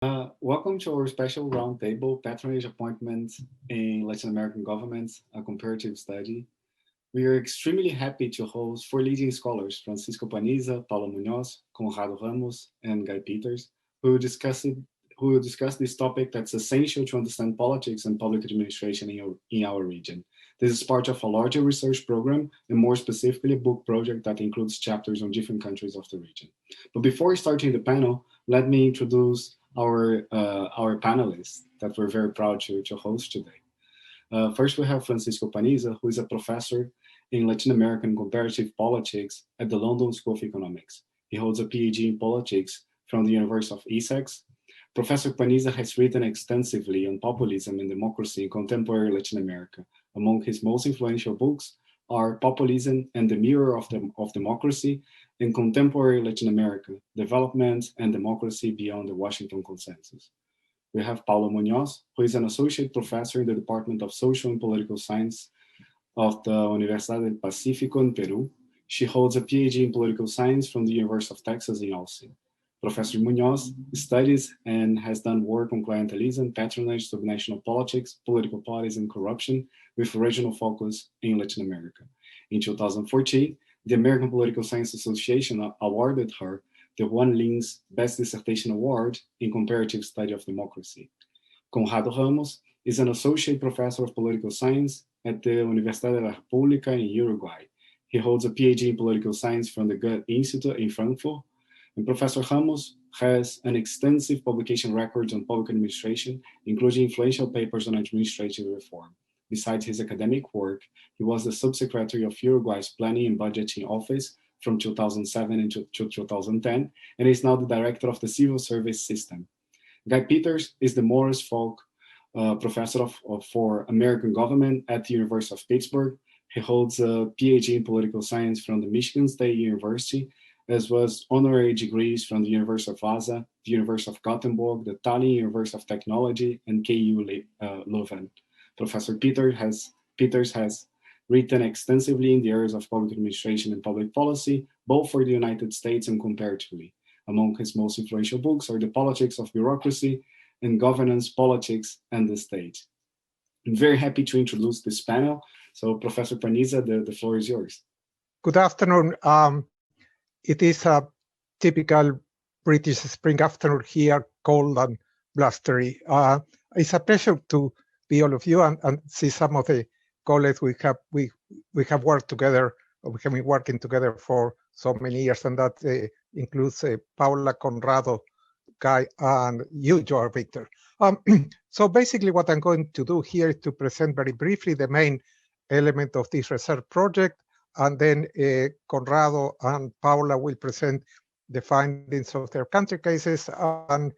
Welcome to our special roundtable, Patronage Appointments in Latin American Governments, a comparative study. We are extremely happy to host four leading scholars, Francisco Panizza, Paula Muñoz, Conrado Ramos, and Guy Peters, who will discuss this topic that's essential to understand politics and public administration in our region. This is part of a larger research program, and more specifically, a book project that includes chapters on different countries of the region. But before starting the panel, let me introduce our panelists that we're very proud to host today. First, we have Francisco Panizza, who is a professor in Latin American comparative politics at the London School of Economics. He holds a PhD in politics from the University of Essex. Professor Panizza has written extensively on populism and democracy in contemporary Latin America. Among his most influential books are Populism and the Mirror of Democracy in Contemporary Latin America, Development and Democracy Beyond the Washington Consensus. We have Paula Muñoz, who is an associate professor in the Department of Social and Political Science of the Universidad del Pacifico in Peru. She holds a PhD in political science from the University of Texas in Austin. Professor Muñoz studies and has done work on clientelism, patronage, subnational politics, political parties, and corruption, with regional focus in Latin America. In 2014, the American Political Science Association awarded her the One Links Best Dissertation Award in Comparative Study of Democracy. Conrado Ramos is an associate professor of political science at the Universidad de la República in Uruguay. He holds a PhD in political science from the Goethe Institute in Frankfurt. And Professor Ramos has an extensive publication record on public administration, including influential papers on administrative reform. Besides his academic work, he was the subsecretary of Uruguay's Planning and Budgeting Office from 2007 to 2010, and is now the director of the Civil Service System. Guy Peters is the Morris Falk Professor for American Government at the University of Pittsburgh. He holds a PhD in political science from the Michigan State University, as well as honorary degrees from the University of Vaasa, the University of Gothenburg, the Tallinn University of Technology, and KU Leuven. Professor Peters has written extensively in the areas of public administration and public policy, both for the United States and comparatively. Among his most influential books are The Politics of Bureaucracy and Governance, Politics, and the State. I'm very happy to introduce this panel. So Professor Panizza, the floor is yours. Good afternoon. It is a typical British spring afternoon here, cold and blustery. It's a pleasure to be all of you and see some of the colleagues we have worked together. We have been working together for so many years, and that includes Paula, Conrado, Guy, and you, João, Victor. So basically what I'm going to do here is to present very briefly the main element of this research project, and then Conrado and Paula will present the findings of their country cases, and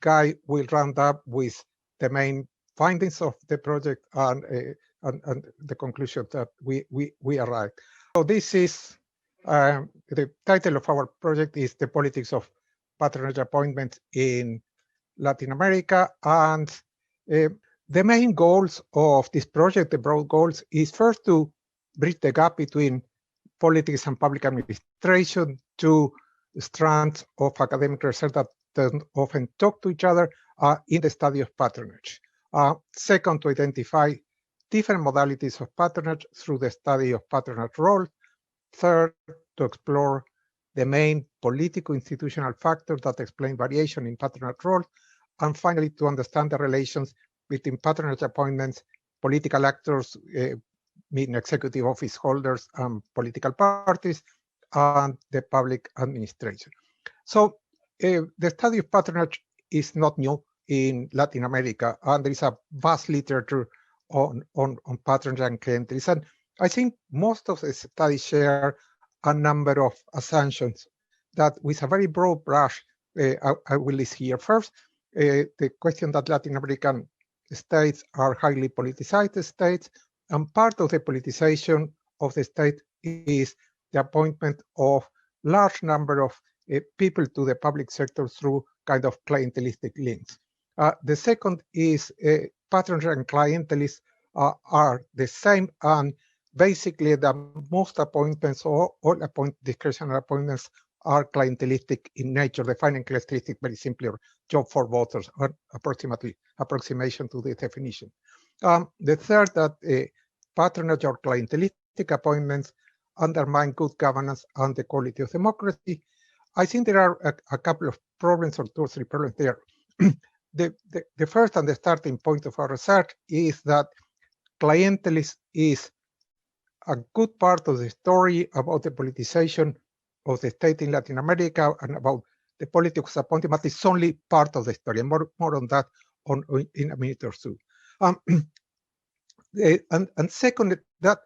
Guy will round up with the main findings of the project and the conclusion that we arrived. So this is, the title of our project is The Politics of Patronage Appointments in Latin America, and the main goals of this project, the broad goals, is first to bridge the gap between politics and public administration, two strands of academic research that don't often talk to each other in the study of patronage. Second, to identify different modalities of patronage through the study of patronage role. Third, to explore the main political institutional factors that explain variation in patronage role. And finally, to understand the relations between patronage appointments, political actors, meaning executive office holders and political parties, and the public administration. So the study of patronage is not new in Latin America, and there is a vast literature on patronage and clientelism. And I think most of the studies share a number of assumptions that, with a very broad brush, I will list here. First, the question that Latin American states are highly politicized states, and part of the politicization of the state is the appointment of large number of people to the public sector through kind of clientelistic links. The second is patronage and clientelism are the same, and basically the most appointments or all discretionary appointments are clientelistic in nature, defining clientelistic very simply, or job for voters, or approximation to the definition. The third, that patronage or clientelistic appointments undermine good governance and the quality of democracy. I think there are a couple of problems, or 2 or 3 problems there. The first and the starting point of our research is that clientelism is a good part of the story about the politicization of the state in Latin America and about the politics of appointment, but it's only part of the story. And more on that in a minute or two. And second, that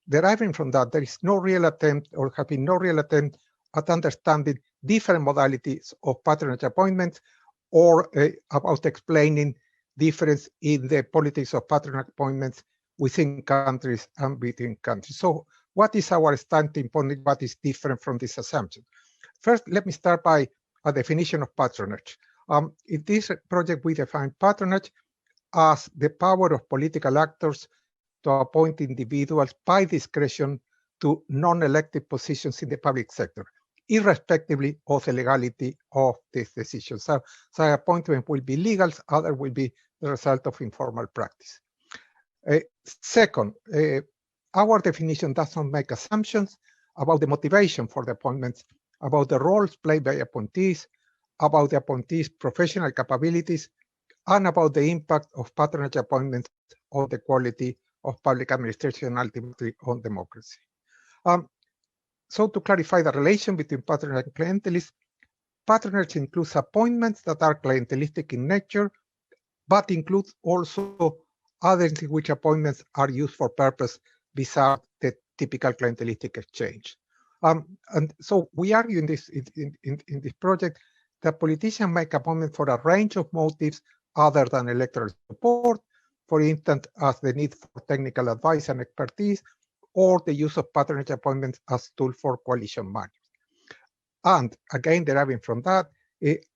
deriving from that, there is no real attempt, or have been no real attempt at understanding different modalities of patronage appointments, or about explaining difference in the politics of patronage appointments within countries and between countries. So what is our starting point? What is different from this assumption? First, let me start by a definition of patronage. In this project, we define patronage as the power of political actors to appoint individuals by discretion to non-elected positions in the public sector, irrespectively of the legality of these decisions. So appointment will be legal, other will be the result of informal practice. Second, our definition does not make assumptions about the motivation for the appointments, about the roles played by appointees, about the appointees' professional capabilities, and about the impact of patronage appointments on the quality of public administration and ultimately on democracy. So to clarify the relation between patronage and clientelism, patronage includes appointments that are clientelistic in nature, but includes also others in which appointments are used for purpose besides the typical clientelistic exchange. And so we argue in this project that politicians make appointments for a range of motives other than electoral support, for instance, as the need for technical advice and expertise, or the use of patronage appointments as tool for coalition management. And again, deriving from that,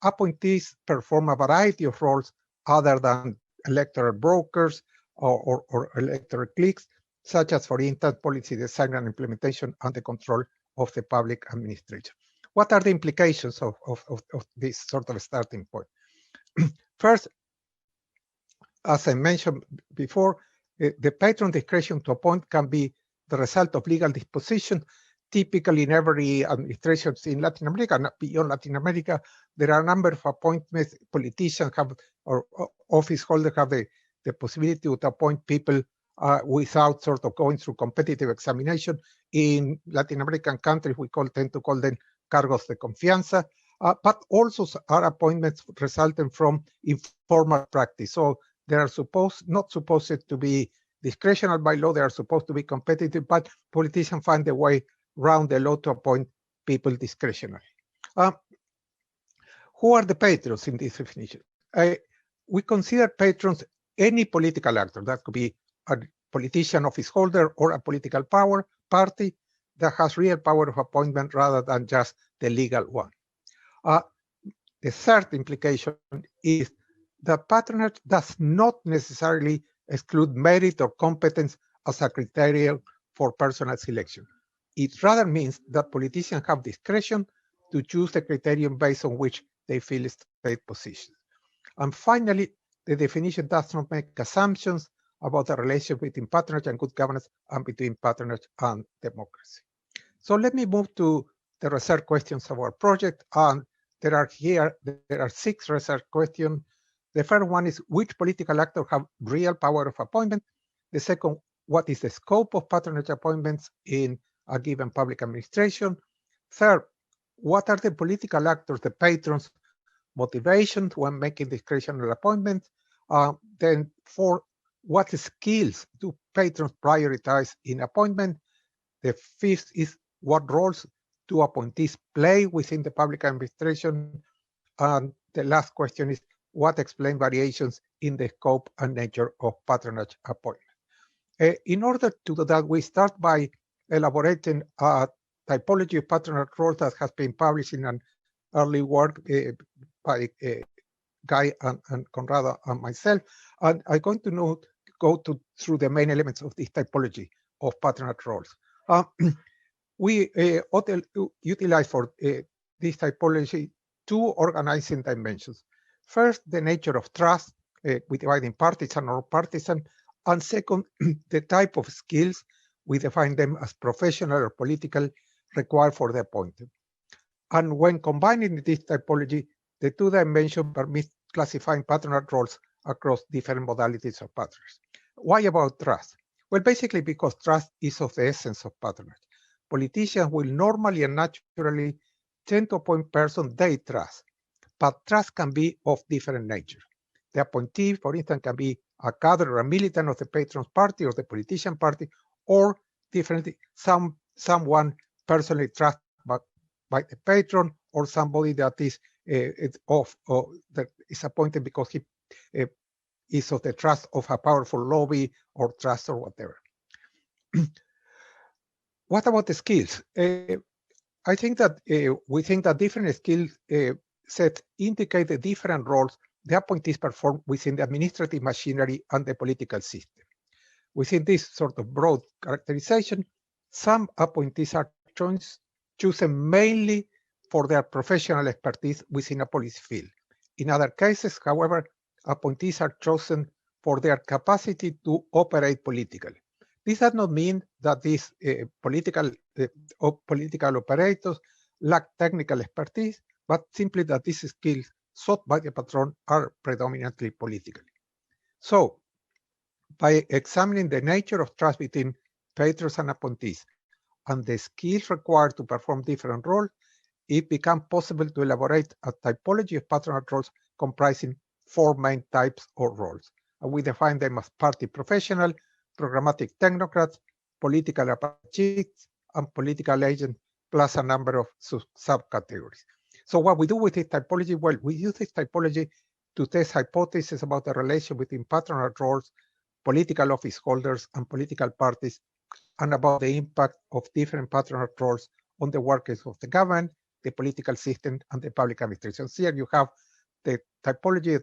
appointees perform a variety of roles other than electoral brokers or electoral cliques, such as, for instance, policy design and implementation and the control of the public administration. What are the implications of this sort of starting point? First, as I mentioned before, the patron discretion to appoint can be the result of legal disposition. Typically, in every administration in Latin America, not beyond Latin America, there are a number of appointments. Politicians have, or office holders have the possibility to appoint people without sort of going through competitive examination. In Latin American countries, we tend to call them cargos de confianza, but also are appointments resulting from informal practice. So they are not supposed to be discretional by law, they are supposed to be competitive, but politicians find a way around the law to appoint people discretionally. Who are the patrons in this definition? We consider patrons any political actor. That could be a politician, office holder, or a political party that has real power of appointment rather than just the legal one. The third implication is that patronage does not necessarily exclude merit or competence as a criterion for personal selection. It rather means that politicians have discretion to choose the criterion based on which they fill state positions. And finally, the definition does not make assumptions about the relationship between patronage and good governance and between patronage and democracy. So let me move to the research questions of our project. And there are 6 research questions. The first one is, which political actors have real power of appointment? The second, what is the scope of patronage appointments in a given public administration? Third, what are the political actors, the patrons' motivations when making discretionary appointments? Then fourth, what skills do patrons prioritize in appointment? The fifth is, what roles do appointees play within the public administration? And the last question is, what explain variations in the scope and nature of patronage appointment? In order to do that, we start by elaborating a typology of patronage roles that has been published in an early work by Guy and Conrado and myself. And I'm going to go through the main elements of this typology of patronage roles. We utilize for this typology two organizing dimensions. First, the nature of trust, we divide in partisan or partisan, and second, the type of skills, we define them as professional or political, required for the appointment. And when combining this typology, the two dimensions permit classifying patronage roles across different modalities of patronage. Why about trust? Well, basically because trust is of the essence of patronage. Politicians will normally and naturally tend to appoint persons they trust, but trust can be of different nature. The appointee, for instance, can be a cadre or a militant of the patron's party or the politician party, or differently, someone personally trusted by the patron, or somebody that is that is appointed because he is of the trust of a powerful lobby or trust or whatever. What about the skills? I think that we think that different skill sets indicate the different roles the appointees perform within the administrative machinery and the political system. Within this sort of broad characterization, some appointees are chosen mainly for their professional expertise within a policy field. In other cases, however, appointees are chosen for their capacity to operate politically. This does not mean that these political operators lack technical expertise, but simply that these skills sought by the patron are predominantly political. So, by examining the nature of trust between patrons and appointees and the skills required to perform different roles, it becomes possible to elaborate a typology of patronage roles comprising four main types of roles. And we define them as party professional, programmatic technocrats, political apparatchiks, and political agents, plus a number of subcategories. So what we do with this typology, well, we use this typology to test hypotheses about the relation between patronage roles, political office holders, and political parties, and about the impact of different patronage roles on the workings of the government, the political system, and the public administration. So here you have the typology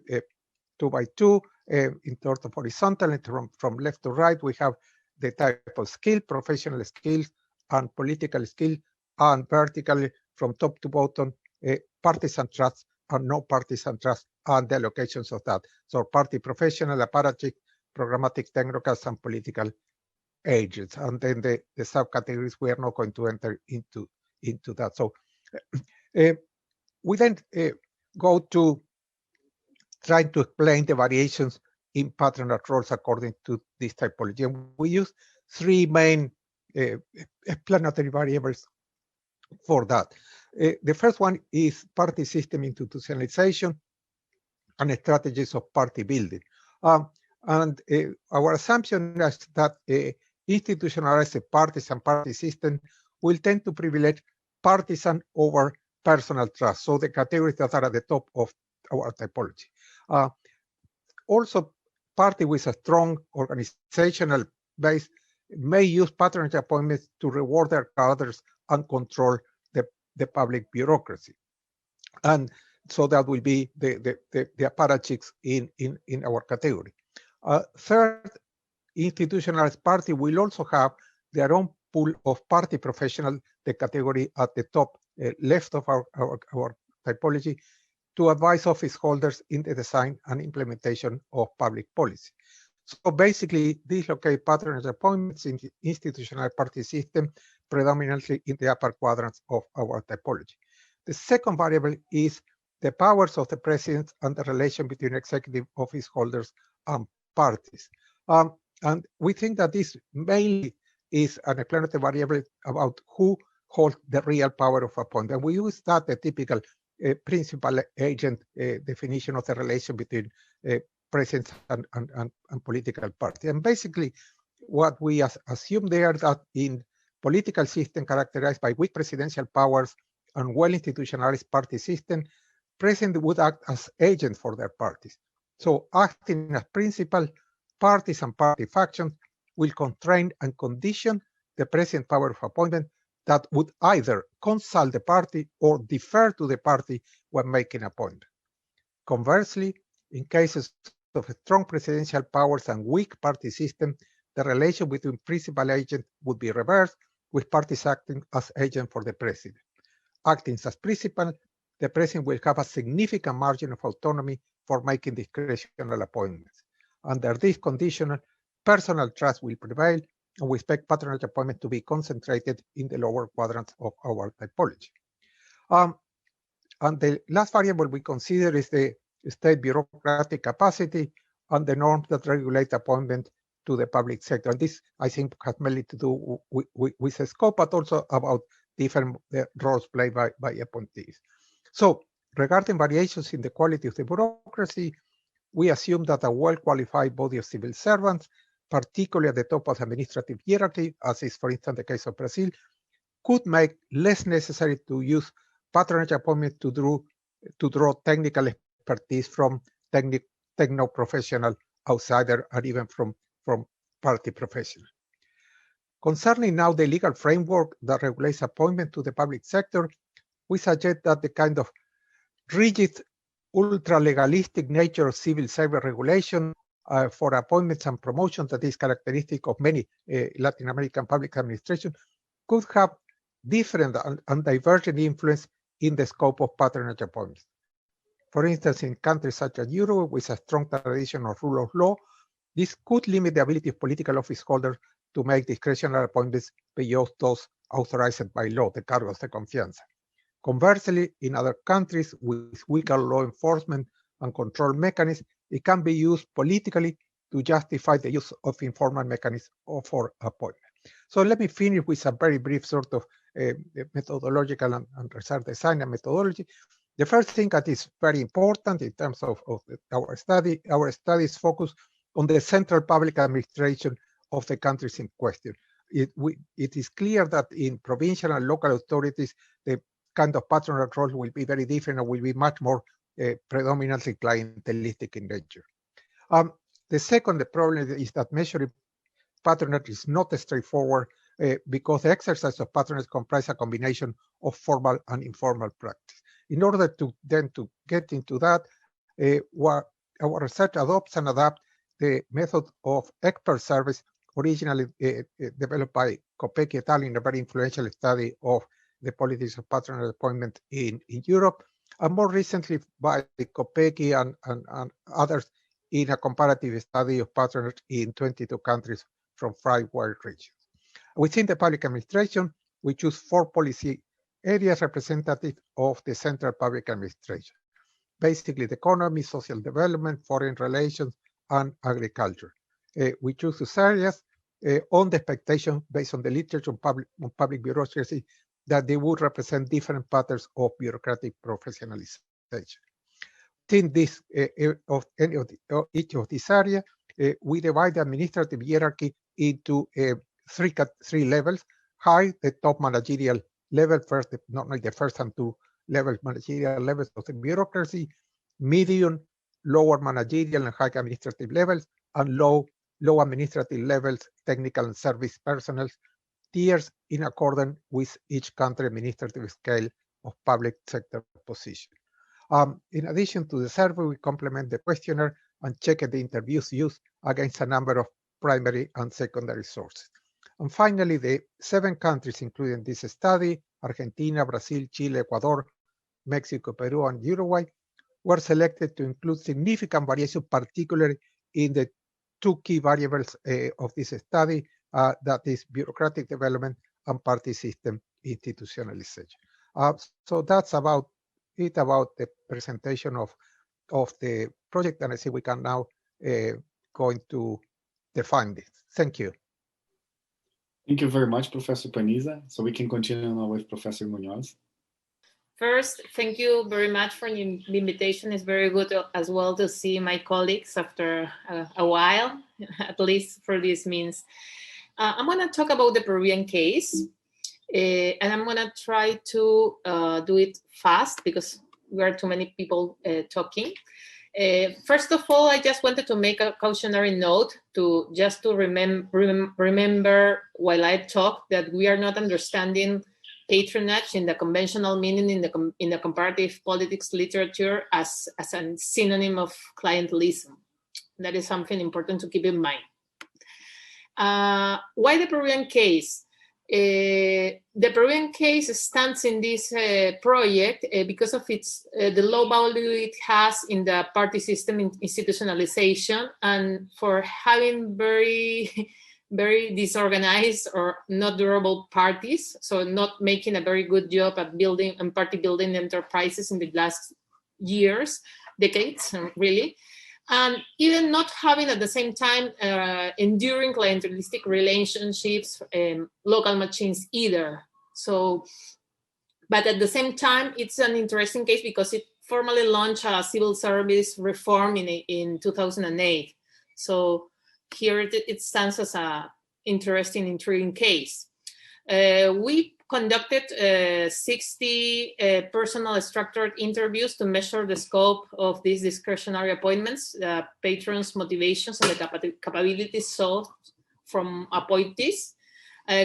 2 by 2 in terms of horizontal, and from left to right, we have the type of skill, professional skills, and political skill, and vertically from top to bottom, partisan trust and no partisan trust, and the allocations of that. So party professional, apparatchik, programmatic technocrats, and political agents. And then the subcategories, we are not going to enter into that. So we then go to trying to explain the variations in patronage roles according to this typology. And we use three main explanatory variables for that. The first one is party system institutionalization and strategies of party building. And our assumption is that institutionalized parties and party system will tend to privilege partisan over personal trust. So the categories that are at the top of our typology. Also, party with a strong organizational base may use patronage appointments to reward their cadres and control the public bureaucracy. And so that will be the apparatchiks in our category. Third, institutionalized party will also have their own pool of party professionals, the category at the top left of our typology, to advise office holders in the design and implementation of public policy. So basically, these locate patronage appointments in the institutional party system, predominantly in the upper quadrants of our typology. The second variable is the powers of the president and the relation between executive office holders and parties. And we think that this mainly is an explanatory variable about who holds the real power of appointment. We use that the typical principal agent definition of the relation between president and political party. And basically, what we assume there that in political system characterized by weak presidential powers and well-institutionalized party system, president would act as agent for their parties. So acting as principal, parties and party factions will constrain and condition the president's power of appointment that would either consult the party or defer to the party when making appointment. Conversely, in cases of strong presidential powers and weak party system, the relation between principal agent would be reversed, with parties acting as agent for the president. Acting as principal, the president will have a significant margin of autonomy for making discretional appointments. Under this condition, personal trust will prevail, and we expect patronage appointments to be concentrated in the lower quadrants of our typology. And the last variable we consider is the state bureaucratic capacity and the norms that regulate appointment to the public sector. And this, I think, has mainly to do with the scope, but also about different roles played by appointees. So regarding variations in the quality of the bureaucracy, we assume that a well-qualified body of civil servants, particularly at the top of the administrative hierarchy, as is, for instance, the case of Brazil, could make less necessary to use patronage appointments to draw technical expertise from techno-professional outsider and even from party professionals. Concerning now the legal framework that regulates appointment to the public sector, we suggest that the kind of rigid, ultra-legalistic nature of civil service regulation for appointments and promotions that is characteristic of many Latin American public administration could have different and divergent influence in the scope of patronage appointments. For instance, in countries such as Europe, with a strong tradition of rule of law, this could limit the ability of political office holders to make discretionary appointments beyond those authorized by law, the cargos de confianza. Conversely, in other countries with weaker law enforcement and control mechanisms, it can be used politically to justify the use of informal mechanisms for appointment. So let me finish with a very brief sort of methodological and research design and methodology. The first thing that is very important in terms of our studies focus on the central public administration of the countries in question. It is clear that in provincial and local authorities, the kind of patronage role will be very different and will be much more predominantly clientelistic in nature. The second problem is that measuring patronage is not straightforward because the exercise of patronage comprises a combination of formal and informal practice. In order to get into that, our research adopts and adapts the method of expert service originally developed by Kopecky et al. In a very influential study of the politics of patronage appointment in Europe, and more recently by Kopecky and others in a comparative study of patronage in 22 countries from 5 world regions. Within the public administration, we choose 4 policy areas representative of the central public administration. Basically, the economy, social development, foreign relations, and agriculture. We choose these areas on the expectation based on the literature on public bureaucracy that they would represent different patterns of bureaucratic professionalization. Within this, each of these areas, we divide the administrative hierarchy into 3 levels. High, the top managerial level, first, not only the first and 2 levels, managerial levels of the bureaucracy, medium, lower managerial and high administrative levels, and low administrative levels, technical and service personnel, tiers in accordance with each country administrative scale of public sector position. In addition to the survey, we complement the questionnaire and check the interviews used against a number of primary and secondary sources. And finally, the 7 countries included in this study, Argentina, Brazil, Chile, Ecuador, Mexico, Peru, and Uruguay, were selected to include significant variation, particularly in the 2 key variables of this study, that is bureaucratic development and party system institutionalization. So that's about it, about the presentation of the project, and I think we can now go into the findings. Thank you. Thank you very much, Professor Panizza. So we can continue now with Professor Muñoz. First, thank you very much for the invitation. It's very good as well to see my colleagues after a while, at least for this means. I'm going to talk about the Peruvian case, and I'm going to try to do it fast because we are too many people talking. First of all, I just wanted to make a cautionary note to remember while I talk that we are not understanding patronage in the conventional meaning in the comparative politics literature as a synonym of clientelism. That is something important to keep in mind. Why the Peruvian case? The Peruvian case stands in this project because of its the low value it has in the party system institutionalization, and for having very disorganized or not durable parties, so not making a very good job at building and party building enterprises in the last decades, really. And even not having at the same time enduring clientelistic relationships, local machines either. So, but at the same time, it's an interesting case because it formally launched a civil service reform in 2008. So here it stands as a interesting, intriguing case. We conducted 60 personal structured interviews to measure the scope of these discretionary appointments, the patrons' motivations, and the capabilities sought from appointees,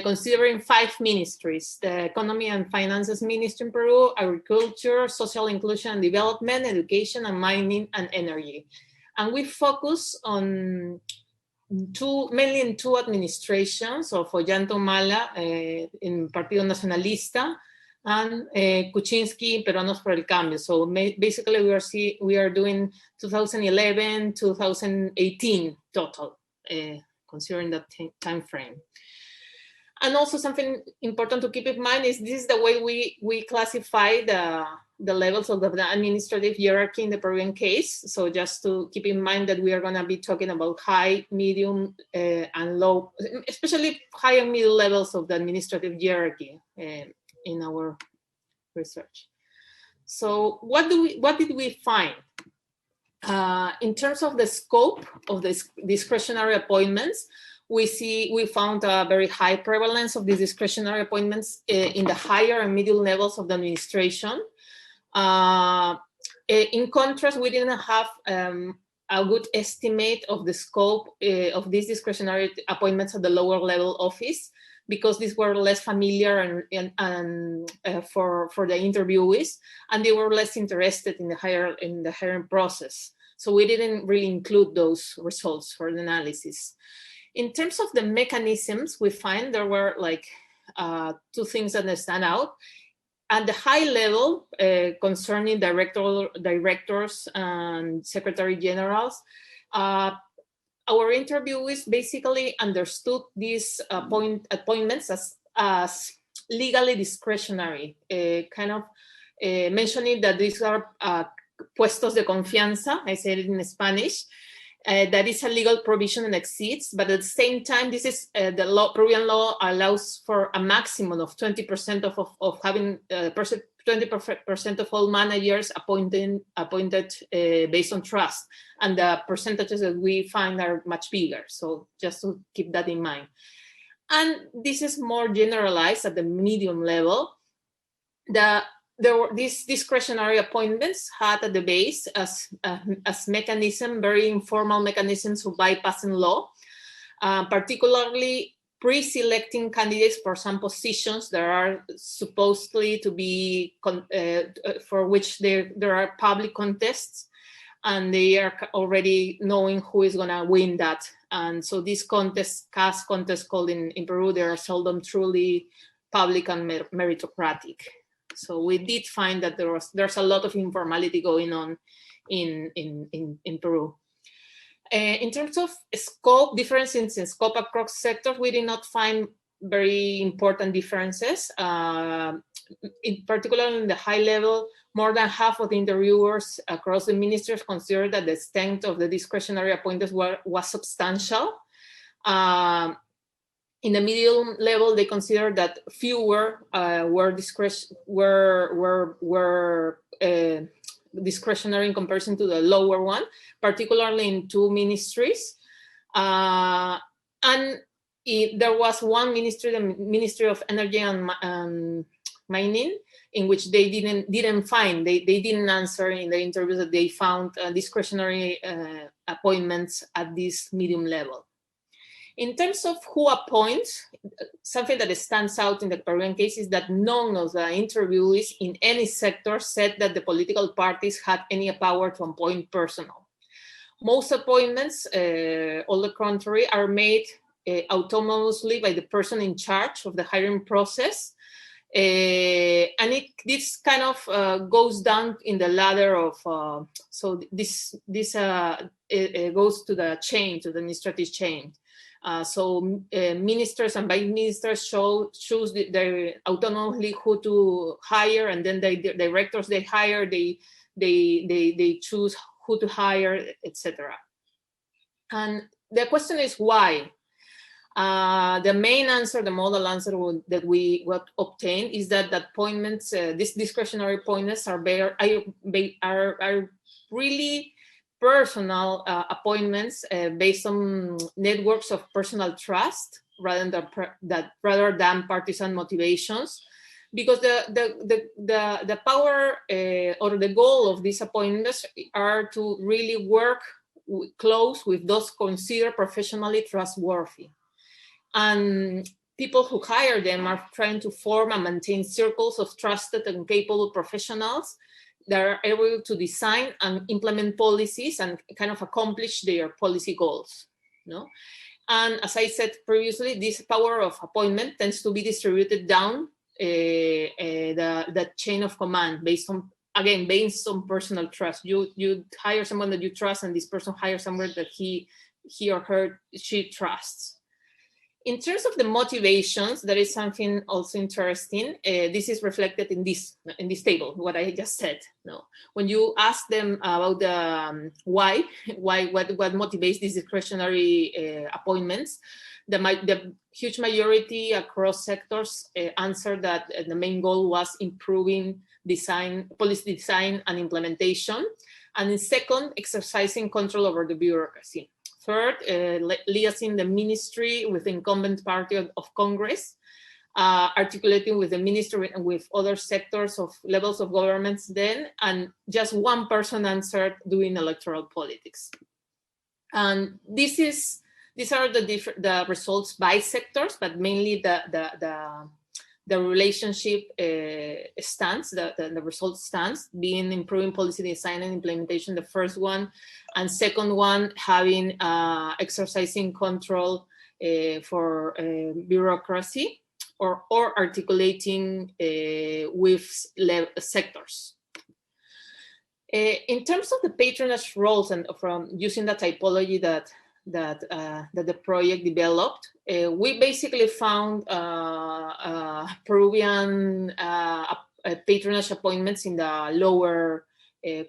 considering 5 ministries: the Economy and Finances Ministry in Peru, Agriculture, Social Inclusion and Development, Education, and Mining and Energy. And we focus on mainly in 2 administrations of Ollanta Humala in Partido Nacionalista and Kuczynski, Peruanos por el Cambio. So basically we are doing 2011, 2018 total, considering that time frame. And also something important to keep in mind is this is the way we classify the levels of the administrative hierarchy in the Peruvian case. So just to keep in mind that we are going to be talking about high, medium, and low, especially high and middle levels of the administrative hierarchy in our research. So what did we find? In terms of the scope of the discretionary appointments, we found a very high prevalence of these discretionary appointments in the higher and middle levels of the administration. In contrast, we didn't have a good estimate of the scope of these discretionary appointments at the lower level office, because these were less familiar and for the interviewees, and they were less interested in the hiring process. So we didn't really include those results for the analysis. In terms of the mechanisms, we find there were like 2 things that stand out. At the high level, concerning directors and secretary generals, our interviewees basically understood these appointments as legally discretionary, kind of mentioning that these are puestos de confianza, I said it in Spanish. That is a legal provision and exists, but at the same time, this is the law. Peruvian law allows for a maximum of 20% of having 20% of all managers appointed based on trust, and the percentages that we find are much bigger. So just to keep that in mind. And this is more generalized at the medium level. These discretionary appointments had at the base as mechanism, very informal mechanisms of bypassing law, particularly pre-selecting candidates for some positions that are supposedly to be, for which there are public contests, and they are already knowing who is going to win that. And so these caste contests called in Peru, they are seldom truly public and meritocratic. So we did find that there's a lot of informality going on in Peru. In terms of scope, differences in scope across sectors, we did not find very important differences. In particular, in the high level, more than half of the interviewers across the ministries considered that the extent of the discretionary appointments was substantial. In the medium level, they considered that fewer were discretionary in comparison to the lower one, particularly in 2 ministries. And there was one ministry, the Ministry of Energy and Mining, in which they didn't find, they didn't answer in the interviews that they found discretionary appointments at this medium level. In terms of who appoints, something that stands out in the Peruvian case is that none of the interviewees in any sector said that the political parties had any power to appoint personnel. Most appointments, on the contrary, are made autonomously by the person in charge of the hiring process. And this kind of goes down in the ladder of, so this goes to the chain, to the administrative chain. So ministers and vice ministers choose their autonomously who to hire, and then the directors they hire, they choose who to hire, etc. And the question is why? The main answer, the model answer that we obtained is that appointments, these discretionary appointments are really personal appointments based on networks of personal trust rather than partisan motivations, because the power or the goal of these appointments are to really work close with those considered professionally trustworthy. And people who hire them are trying to form and maintain circles of trusted and capable professionals that are able to design and implement policies and kind of accomplish their policy goals. No? And as I said previously, this power of appointment tends to be distributed down the chain of command based on personal trust. You hire someone that you trust, and this person hires someone that he or she trusts. In terms of the motivations, there is something also interesting. This is reflected in this table, what I just said. No, when you ask them about the what motivates these discretionary appointments, the huge majority across sectors answered that the main goal was improving policy design and implementation, and in second, exercising control over the bureaucracy. Third, liaising the ministry with the incumbent party of Congress, articulating with the ministry and with other sectors of levels of governments then, and just one person answered doing electoral politics. And these are the results by sectors, but mainly the relationship stance, the result stance, being improving policy design and implementation, the first one, and second one, having exercising control for bureaucracy or articulating with sectors. In terms of the patronage roles and from using the typology that the project developed, we basically found Peruvian patronage appointments in the lower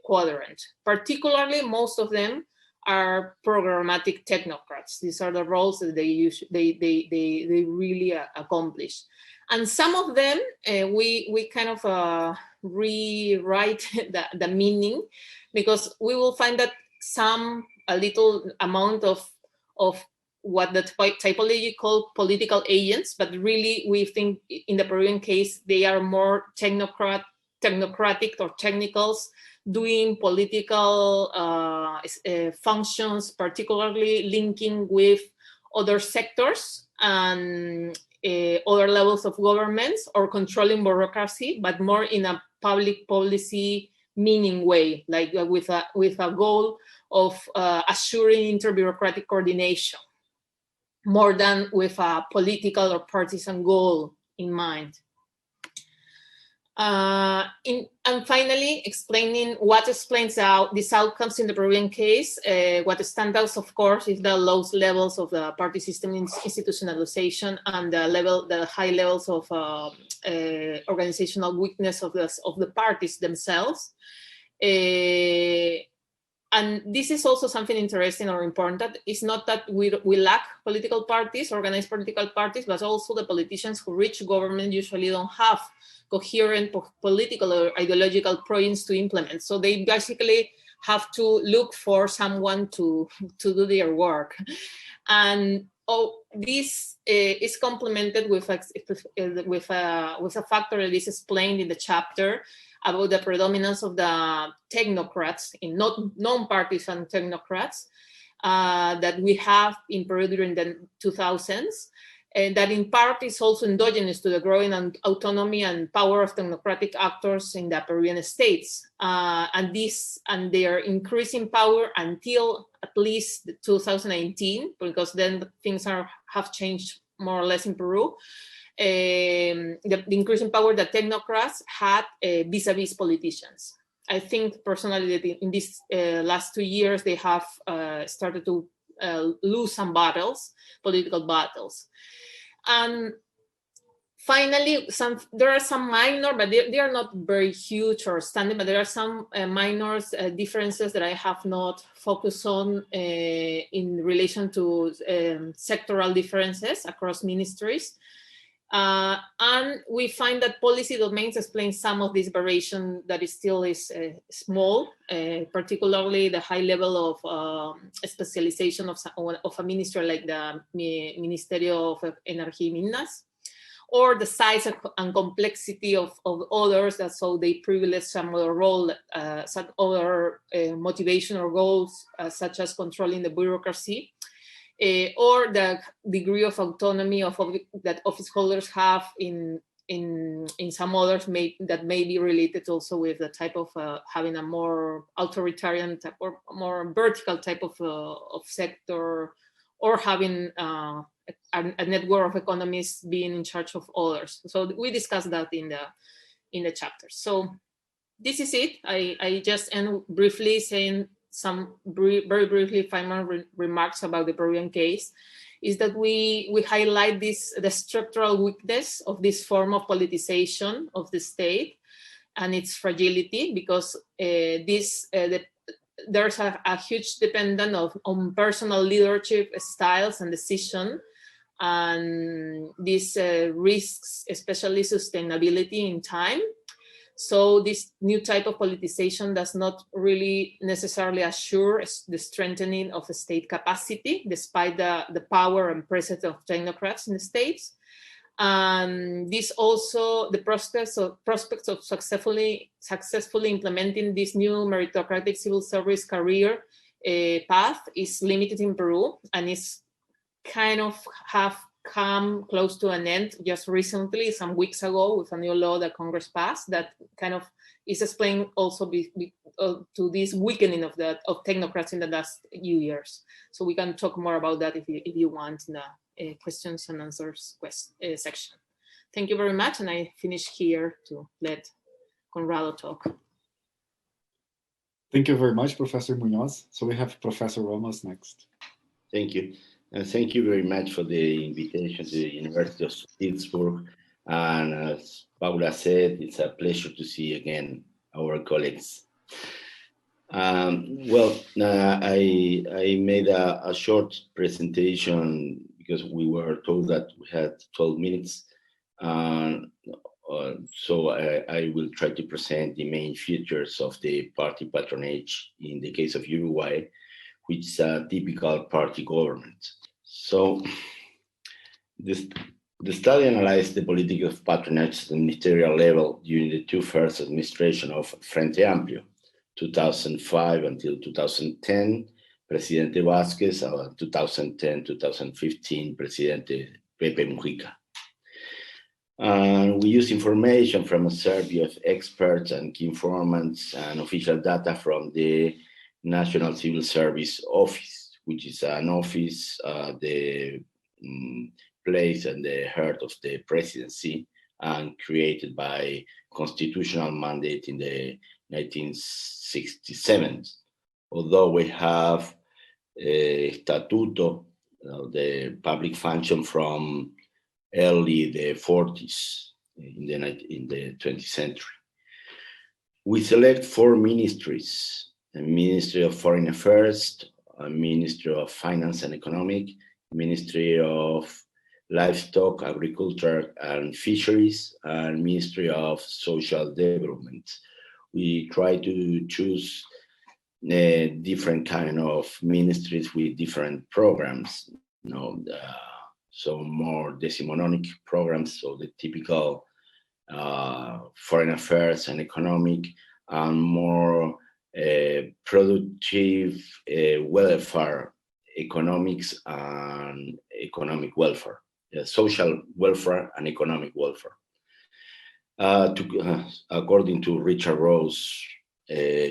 quadrant. Particularly, most of them are programmatic technocrats. These are the roles that they really accomplish. And some of them, we kind of rewrite the meaning, because we will find that a little amount of what the typology called political agents, but really we think in the Peruvian case, they are more technocratic or technicals doing political functions, particularly linking with other sectors and other levels of governments, or controlling bureaucracy, but more in a public policy meaning way, like with a goal of assuring inter-bureaucratic coordination, more than with a political or partisan goal in mind. And finally, explaining what explains these outcomes in the Peruvian case. What stands out, of course, is the low levels of the party system institutionalization and the high levels of organizational weakness of the parties themselves. And this is also something interesting or important. It's not that we lack political parties, organized political parties, but also the politicians who reach government usually don't have coherent political or ideological projects to implement. So they basically have to look for someone to do their work. And this is complemented with a factor that is explained in the chapter about the predominance of the technocrats, in non-partisan technocrats that we have in Peru during the 2000s. and that in part is also endogenous to the growing autonomy and power of technocratic actors in the Peruvian states, and their increasing power until at least 2019, because then things have changed more or less in Peru. The increasing power that technocrats had vis-a-vis politicians. I think personally that in these last 2 years they have started to lose some battles, political battles. And finally, there are some minor, but they are not very huge or standing, but there are some minor differences that I have not focused on in relation to sectoral differences across ministries. And we find that policy domains explain some of this variation that is still small, particularly the high level of specialization of a ministry like the Ministerio of Energy y Minas, or the size and complexity of others, that so they privilege some other role, some other motivation or goals, such as controlling the bureaucracy. Or the degree of autonomy that office holders have in some others that may be related also with the type of having a more authoritarian type or more vertical type of sector, or having a network of economists being in charge of others. So we discussed that in the chapter. So this is it. I just end briefly saying some very briefly final remarks about the Peruvian case, is that we highlight the structural weakness of this form of politicization of the state and its fragility, because there's a huge dependence on personal leadership styles and decision, and this risks especially sustainability in time. So this new type of politicization does not really necessarily assure the strengthening of the state capacity, despite the power and presence of technocrats in the states. And this also, the prospects of successfully implementing this new meritocratic civil service career path is limited in Peru, and is kind of have come close to an end just recently, some weeks ago, with a new law that Congress passed that kind of is explained also to this weakening of technocrats in the last few years. So we can talk more about that if you want in the questions and answers section. Thank you very much, and I finish here to let Conrado talk. Thank you very much, Professor Muñoz. So we have Professor Ramos next. Thank you. And thank you very much for the invitation to the University of Pittsburgh. And as Paula said, it's a pleasure to see again our colleagues. I made a short presentation because we were told that we had 12 minutes. So I will try to present the main features of the party patronage in the case of Uruguay, which is a typical party government. So the study analyzed the politics of patronage at the ministerial level during the two first administrations of Frente Amplio, 2005 until 2010, Presidente Vázquez, 2010-2015, Presidente Pepe Mujica. And we use information from a survey of experts and key informants and official data from the National Civil Service Office, which is an office, the place and the heart of the presidency, and created by constitutional mandate in the 1967. Although we have a statuto, the public function from early the 40s in the 20th century. We select 4 ministries: the Ministry of Foreign Affairs, a Ministry of Finance and Economic, Ministry of Livestock, Agriculture and Fisheries, and Ministry of Social Development. We try to choose different kind of ministries with different programs, so more decimononic programs, so the typical foreign affairs and economic, and more productive welfare economics and economic welfare social welfare and economic welfare. According to Richard Rowe's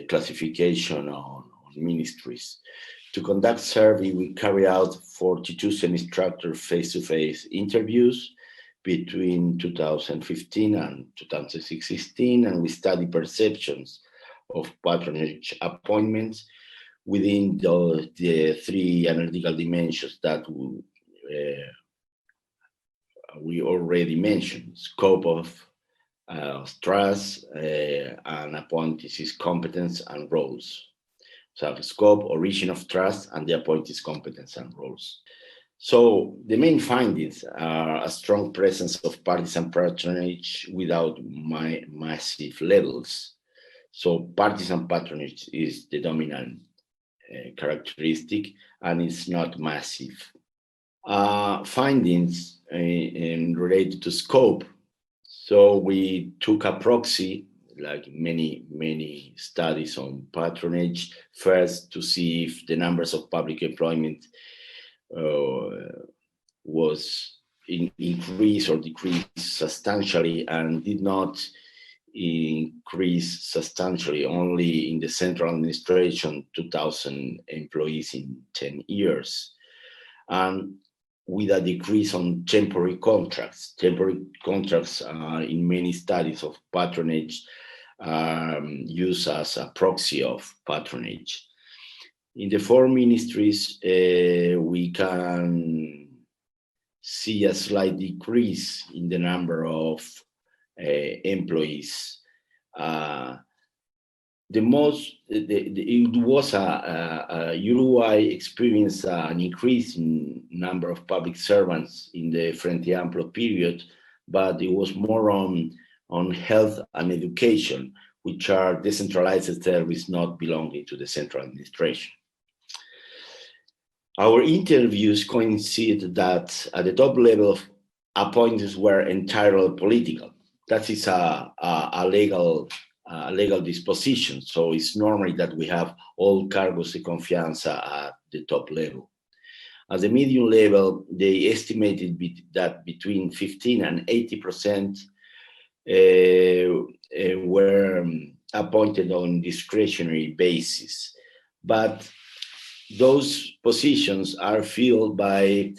classification on ministries, to conduct survey, we carry out 42 semi-structured face-to-face interviews between 2015 and 2016, and we study perceptions of patronage appointments within the three analytical dimensions that we already mentioned: scope of trust, and appointees' competence and roles. So scope, origin of trust, and the appointees' competence and roles. So the main findings are a strong presence of partisan patronage without massive levels. So partisan patronage is the dominant characteristic, and it's not massive. Findings related to scope. So we took a proxy, like many studies on patronage, first to see if the numbers of public employment was increased or decreased substantially, and did not increase substantially, only in the central administration, 2,000 employees in 10 years. And with a decrease on temporary contracts. Temporary contracts in many studies of patronage used as a proxy of patronage. In the four ministries, we can see a slight decrease in the number of employees. Uruguay experienced an increase in number of public servants in the Frente Amplio period, but it was more on health and education, which are decentralized services not belonging to the central administration. Our interviews coincide that at the top level of appointments were entirely political. That is a legal disposition. So it's normally that we have all cargos de confianza at the top level. At the medium level, they estimated that between 15 and 80% were appointed on discretionary basis. But those positions are filled by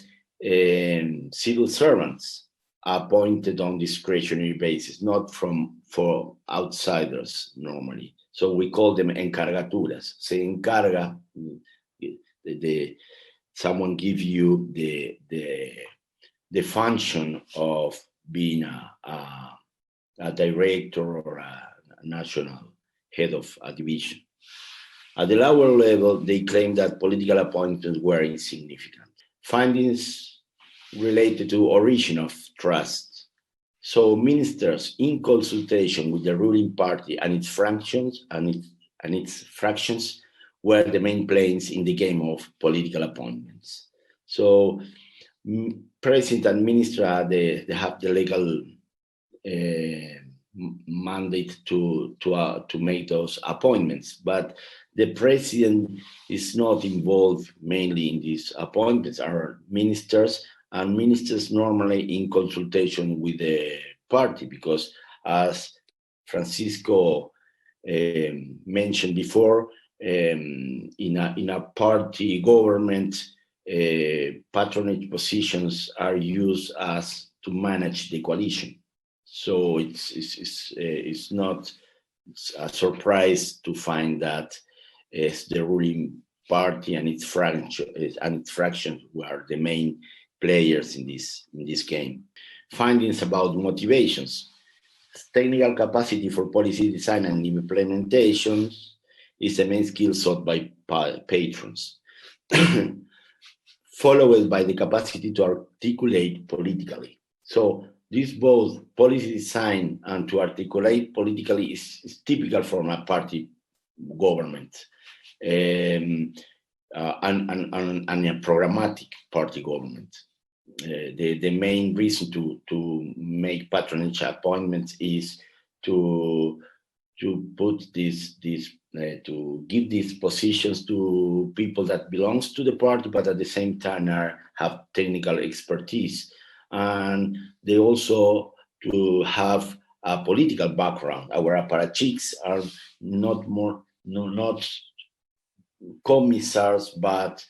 civil servants appointed on discretionary basis, not for outsiders normally. So we call them encargaturas. Se encarga, someone gives you the function of being a director or a national head of a division. At the lower level, they claim that political appointments were insignificant. Findings related to origin of trust. So ministers, in consultation with the ruling party and its fractions were the main players in the game of political appointments. So president and minister, they have the legal mandate to make those appointments, but the president is not involved mainly in these appointments. Are ministers, and ministers normally in consultation with the party, because as Francisco mentioned before, in a party government, patronage positions are used as to manage the coalition. So it's not a surprise to find that the ruling party and its fractions were the main players in this game. Findings about motivations. Technical capacity for policy design and implementation is the main skill sought by patrons, followed by the capacity to articulate politically. So this both policy design and to articulate politically is typical for a party government and a programmatic party government. The main reason to make patronage appointments is to put to give these positions to people that belongs to the party, but at the same time have technical expertise. and they also to have a political background. Our apparatchiks are not commissars, but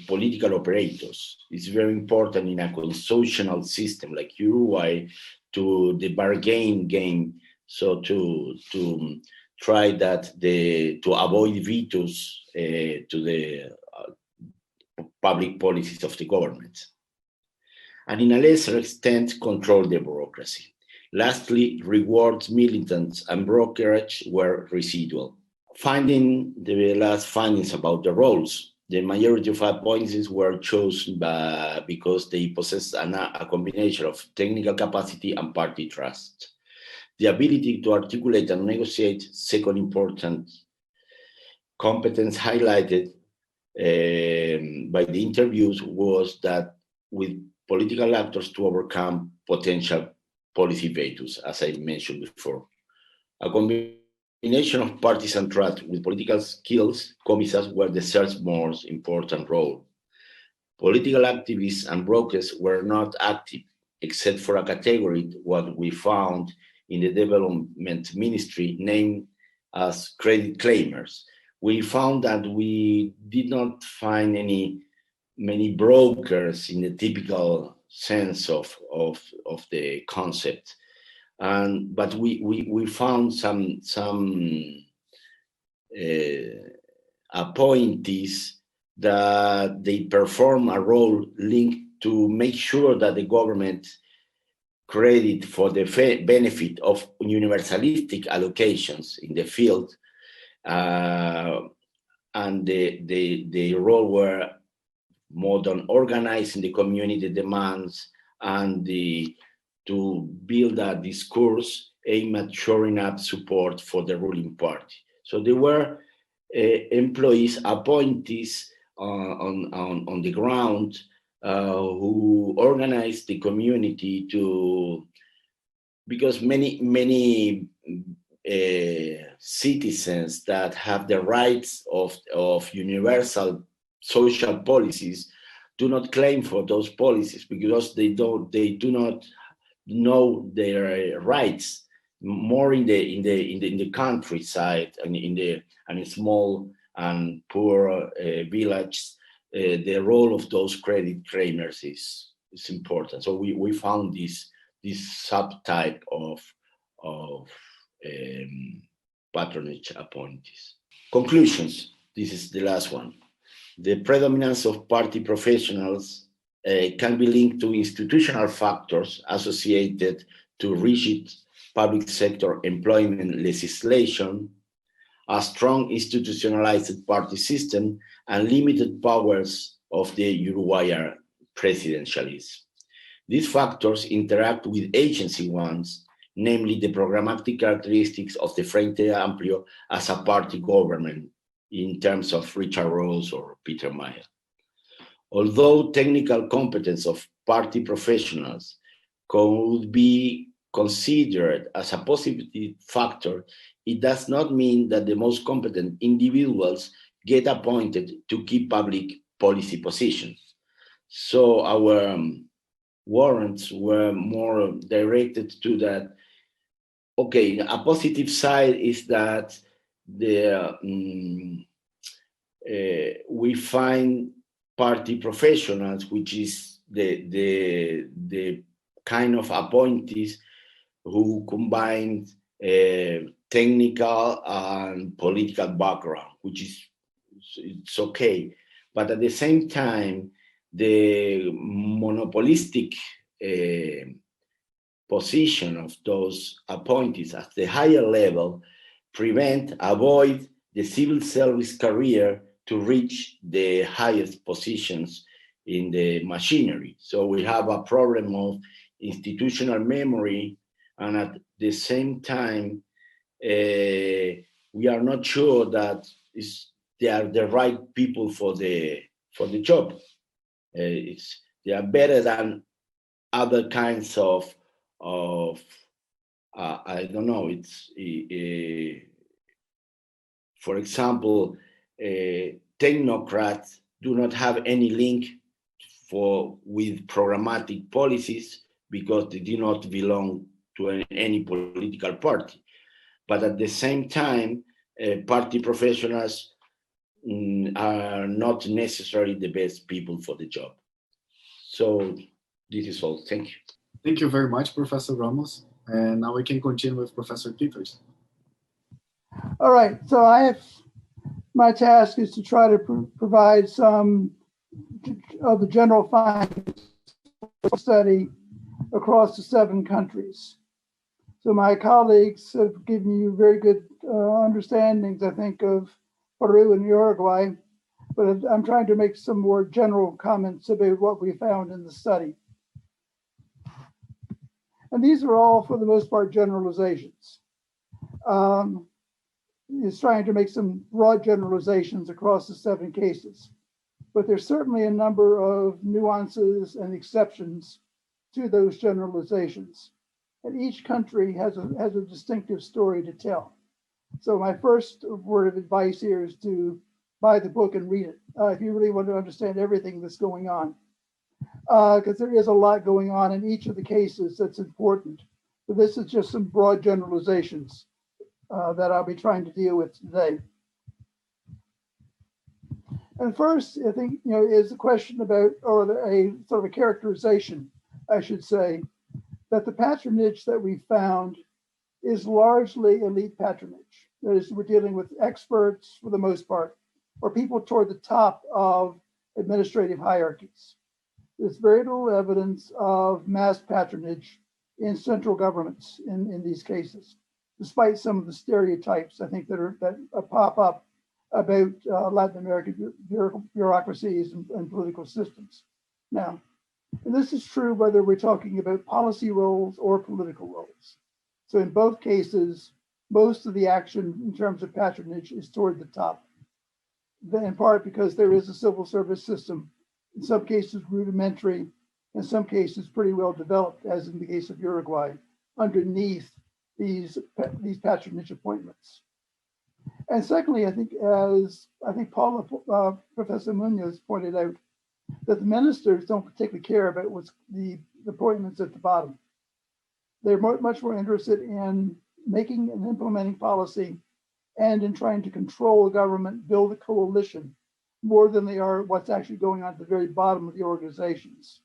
political operators. It's very important in a constitutional system like Uruguay to the bargain game. So to try that to avoid vetoes to the public policies of the government, and in a lesser extent control the bureaucracy. Lastly, rewards, militants, and brokerage were residual. Finding the last findings about the roles, the majority of appointees were chosen because they possess a combination of technical capacity and party trust. The ability to articulate and negotiate, second important competence highlighted by the interviews, was that with political actors to overcome potential policy vetoes, as I mentioned before. A combination of partisan trust with political skills, commissars were the third most important role. Political activists and brokers were not active, except for a category, what we found in the development ministry, named as credit claimers. We found that we did not find many brokers in the typical sense of the concept, but we found some appointees that they perform a role linked to make sure that the government credit for the benefit of universalistic allocations in the field, and the role were more than organizing the community demands and to build a discourse aimed at shoring up support for the ruling party. So there were employees, appointees on the ground who organized the community because many citizens that have the rights of universal social policies do not claim for those policies because they do not know their rights. More in the countryside and in small and poor villages, the role of those credit claimers is important. So we found this subtype of patronage appointees. Conclusions. This is the last one. The predominance of party professionals can be linked to institutional factors associated to rigid public sector employment legislation, a strong institutionalized party system, and limited powers of the Uruguayan presidentialism. These factors interact with agency ones, namely the programmatic characteristics of the Frente Amplio as a party government in terms of Richard Rose or Peter Maya. Although technical competence of party professionals could be considered as a positive factor, it does not mean that the most competent individuals get appointed to key public policy positions. So our warrants were more directed to that. Okay, a positive side is that we find party professionals, which is the kind of appointees who combine technical and political background, which it's okay. But at the same time, the monopolistic position of those appointees at the higher level avoid the civil service career to reach the highest positions in the machinery. So we have a problem of institutional memory, and at the same time, we are not sure that they are the right people for the job. They are better than other kinds of I don't know. For example, technocrats do not have any link with programmatic policies because they do not belong to any political party. But at the same time, party professionals are not necessarily the best people for the job. So this is all. Thank you. Thank you very much, Professor Ramos. And now we can continue with Professor Peters. All right, so my task is to try to provide some of the general findings of the study across the 7 countries. So my colleagues have given you very good understandings, I think, of Peru and Uruguay, but I'm trying to make some more general comments about what we found in the study. And these are all, for the most part, generalizations. It's trying to make some broad generalizations across the 7 cases, but there's certainly a number of nuances and exceptions to those generalizations. And each country has a distinctive story to tell. So my first word of advice here is to buy the book and read it if you really want to understand everything that's going on. Because there is a lot going on in each of the cases that's important. But this is just some broad generalizations that I'll be trying to deal with today. And first, I think, is the question about, or a sort of a characterization, I should say, that the patronage that we found is largely elite patronage. That is, we're dealing with experts for the most part, or people toward the top of administrative hierarchies. There's very little evidence of mass patronage in central governments in these cases, despite some of the stereotypes I think that pop up about Latin American bureaucracies and political systems. Now, and this is true whether we're talking about policy roles or political roles. So in both cases, most of the action in terms of patronage is toward the top, in part because there is a civil service system, in some cases rudimentary, in some cases pretty well developed, as in the case of Uruguay, underneath these patronage appointments. And secondly, I think, as Paula, Professor Muñoz pointed out, that the ministers don't particularly care about what's the appointments at the bottom. They're much more interested in making and implementing policy and in trying to control the government, build a coalition, more than they are what's actually going on at the very bottom of the organizations.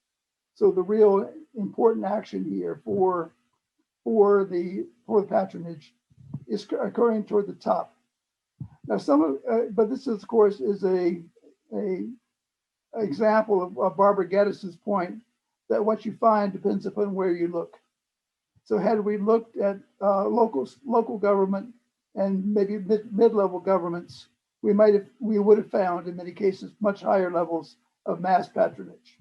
So the real important action here for the patronage is occurring toward the top. Now, but this, of course, is a example of Barbara Guedes' point that what you find depends upon where you look. So had we looked at local government and maybe mid-level governments, we would have found in many cases much higher levels of mass patronage.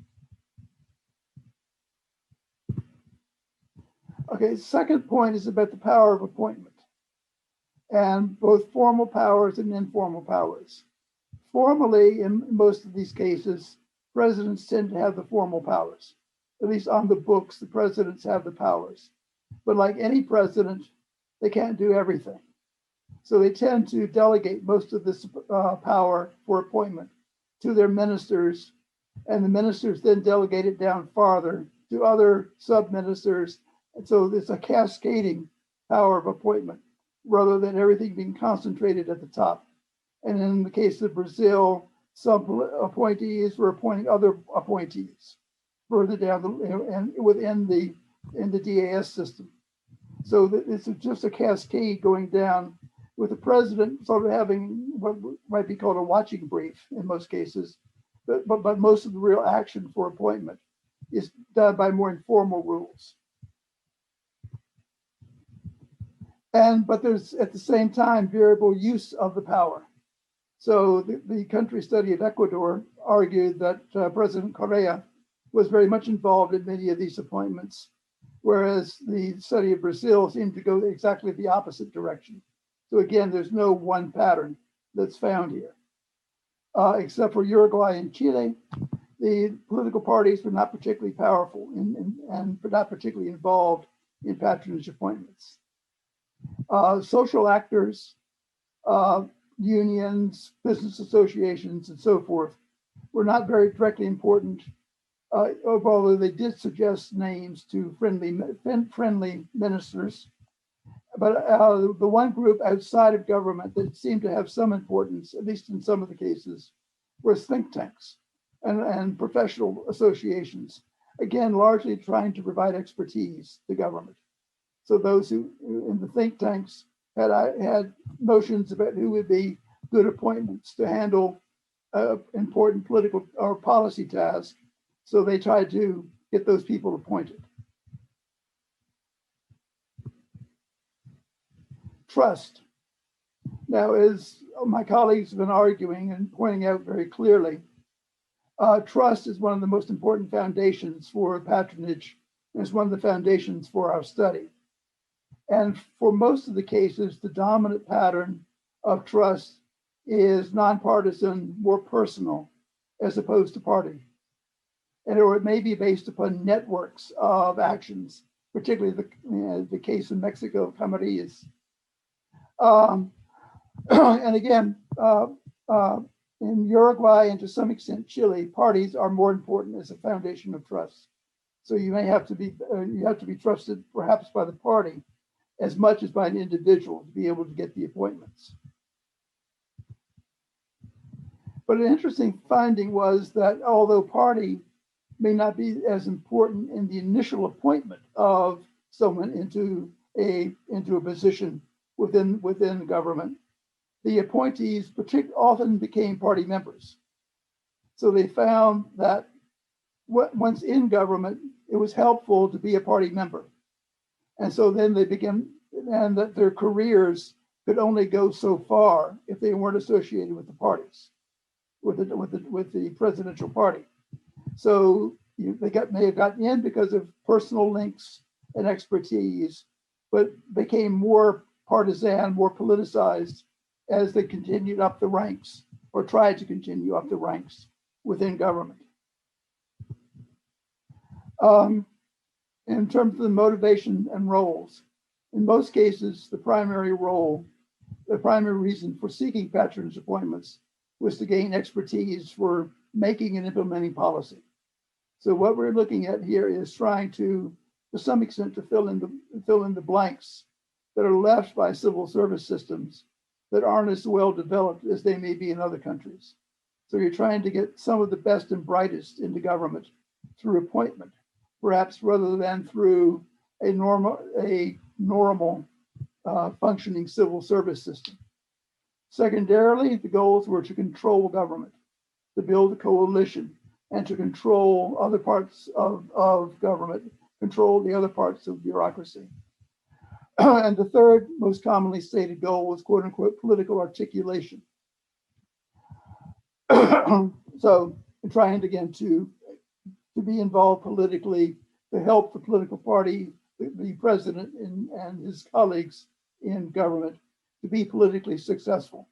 Okay, second point is about the power of appointment, and both formal powers and informal powers. Formally, in most of these cases, presidents tend to have the formal powers. At least on the books, the presidents have the powers. But like any president, they can't do everything. So they tend to delegate most of this power for appointment to their ministers, and the ministers then delegate it down farther to other sub-ministers. And so it's a cascading power of appointment rather than everything being concentrated at the top. And in the case of Brazil, some appointees were appointing other appointees further down and within the DAS system. So it's just a cascade going down, with the president sort of having what might be called a watching brief in most cases, but most of the real action for appointment is done by more informal rules. But there's at the same time variable use of the power. So the country study of Ecuador argued that President Correa was very much involved in many of these appointments, whereas the study of Brazil seemed to go exactly the opposite direction. So again, there's no one pattern that's found here. Except for Uruguay and Chile, the political parties were not particularly powerful and were not particularly involved in patronage appointments. Social actors, unions, business associations, and so forth were not very directly important although they did suggest names to friendly ministers. But the one group outside of government that seemed to have some importance, at least in some of the cases, was think tanks and professional associations. Again, largely trying to provide expertise to government. So those who in the think tanks had notions about who would be good appointments to handle important political or policy tasks. So they tried to get those people appointed. Trust. Now, as my colleagues have been arguing and pointing out very clearly, trust is one of the most important foundations for patronage, and it's one of the foundations for our study. And for most of the cases, the dominant pattern of trust is nonpartisan, more personal, as opposed to party. Or it may be based upon networks of actions, particularly the case in Mexico, Camarillas. And again, in Uruguay and to some extent Chile, parties are more important as a foundation of trust. So you may have to be trusted perhaps by the party as much as by an individual to be able to get the appointments. But an interesting finding was that although party may not be as important in the initial appointment of someone into a position within government, the appointees often became party members. So they found that once in government, it was helpful to be a party member. And so then they began, and that their careers could only go so far if they weren't associated with the parties, with the presidential party. So they may have gotten in because of personal links and expertise, but became more partisan, more politicized as they continued up the ranks or tried to continue up the ranks within government. In terms of the motivation and roles, in most cases, the primary reason for seeking patronage appointments was to gain expertise for making and implementing policy. So what we're looking at here is trying to some extent, to fill in the blanks that are left by civil service systems that aren't as well developed as they may be in other countries. So you're trying to get some of the best and brightest into government through appointment, perhaps rather than through a normal functioning civil service system. Secondarily, the goals were to control government, to build a coalition, and to control other parts of government, control the other parts of bureaucracy. And the third most commonly stated goal was quote unquote political articulation. So trying again to be involved politically, to help the political party, the president and his colleagues in government to be politically successful.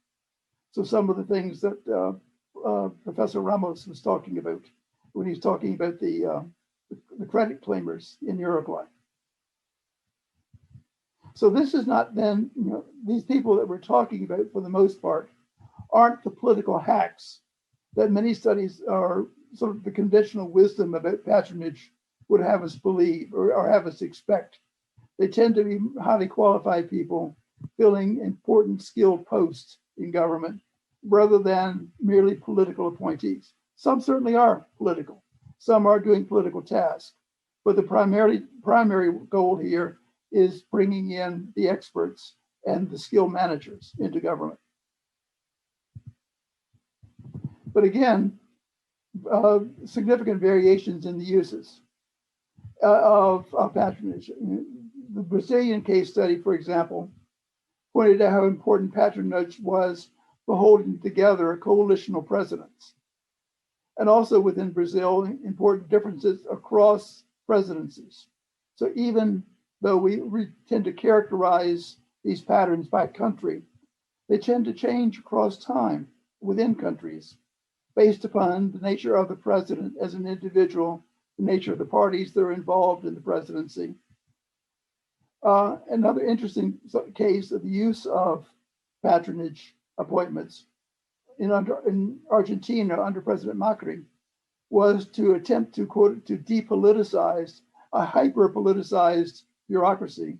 So some of the things that Professor Ramos was talking about when he's talking about the credit claimers in Uruguay. So this is not then, these people that we're talking about for the most part aren't the political hacks that many studies are sort of the conventional wisdom about patronage would have us believe or have us expect. They tend to be highly qualified people filling important skilled posts in government rather than merely political appointees. Some certainly are political. Some are doing political tasks, but the primary goal here is bringing in the experts and the skilled managers into government. But again, significant variations in the uses of patronage. The Brazilian case study, for example, pointed out how important patronage was for holding together a coalition of presidents. And also within Brazil, important differences across presidencies. So even though we tend to characterize these patterns by country, they tend to change across time within countries based upon the nature of the president as an individual, the nature of the parties that are involved in the presidency. Another interesting case of the use of patronage appointments in Argentina under President Macri was to attempt to, quote, to depoliticize a hyper-politicized bureaucracy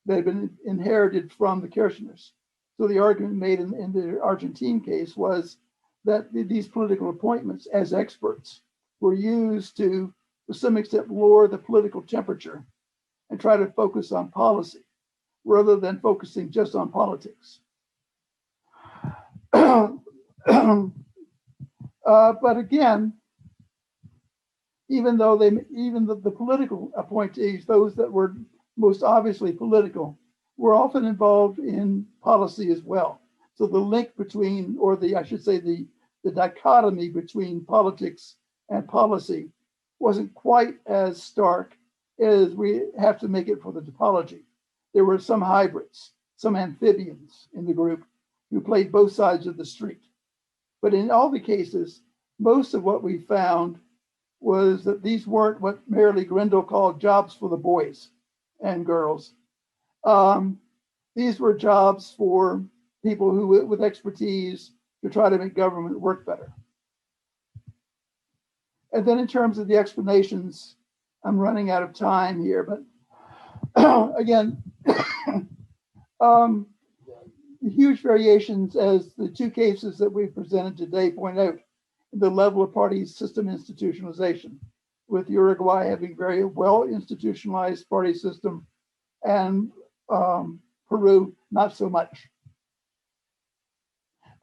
that had been inherited from the Kirchners. So the argument made in the Argentine case was that these political appointments as experts were used to some extent, lower the political temperature and try to focus on policy rather than focusing just on politics. But again, even though the political appointees, those that were most obviously political, were often involved in policy as well. So the link between, or I should say the dichotomy between politics and policy wasn't quite as stark as we have to make it for the topology. There were some hybrids, some amphibians in the group who played both sides of the street. But in all the cases, most of what we found was that these weren't what Marilee Grindle called jobs for the boys and girls. These were jobs for people who, with expertise, to try to make government work better. And then in terms of the explanations, I'm running out of time here, but again, huge variations, as the two cases that we've presented today point out, the level of party system institutionalization, with Uruguay having very well institutionalized party system and Peru not so much.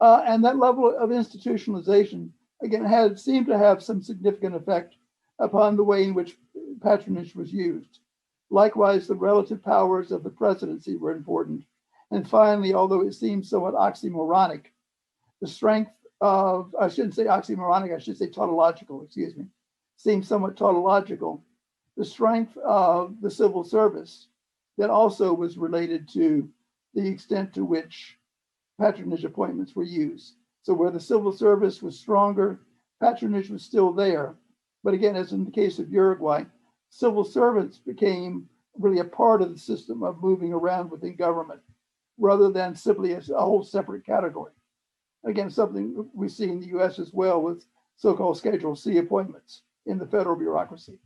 And that level of institutionalization, again, seemed to have some significant effect upon the way in which patronage was used. Likewise, the relative powers of the presidency were important. And finally, although it seems somewhat oxymoronic, the strength of, I shouldn't say oxymoronic, I should say tautological, excuse me, seems somewhat tautological, the strength of the civil service that also was related to the extent to which patronage appointments were used. So where the civil service was stronger, patronage was still there. But again, as in the case of Uruguay, civil servants became really a part of the system of moving around within government, rather than simply as a whole separate category. Again, something we see in the US as well with so-called Schedule C appointments in the federal bureaucracy.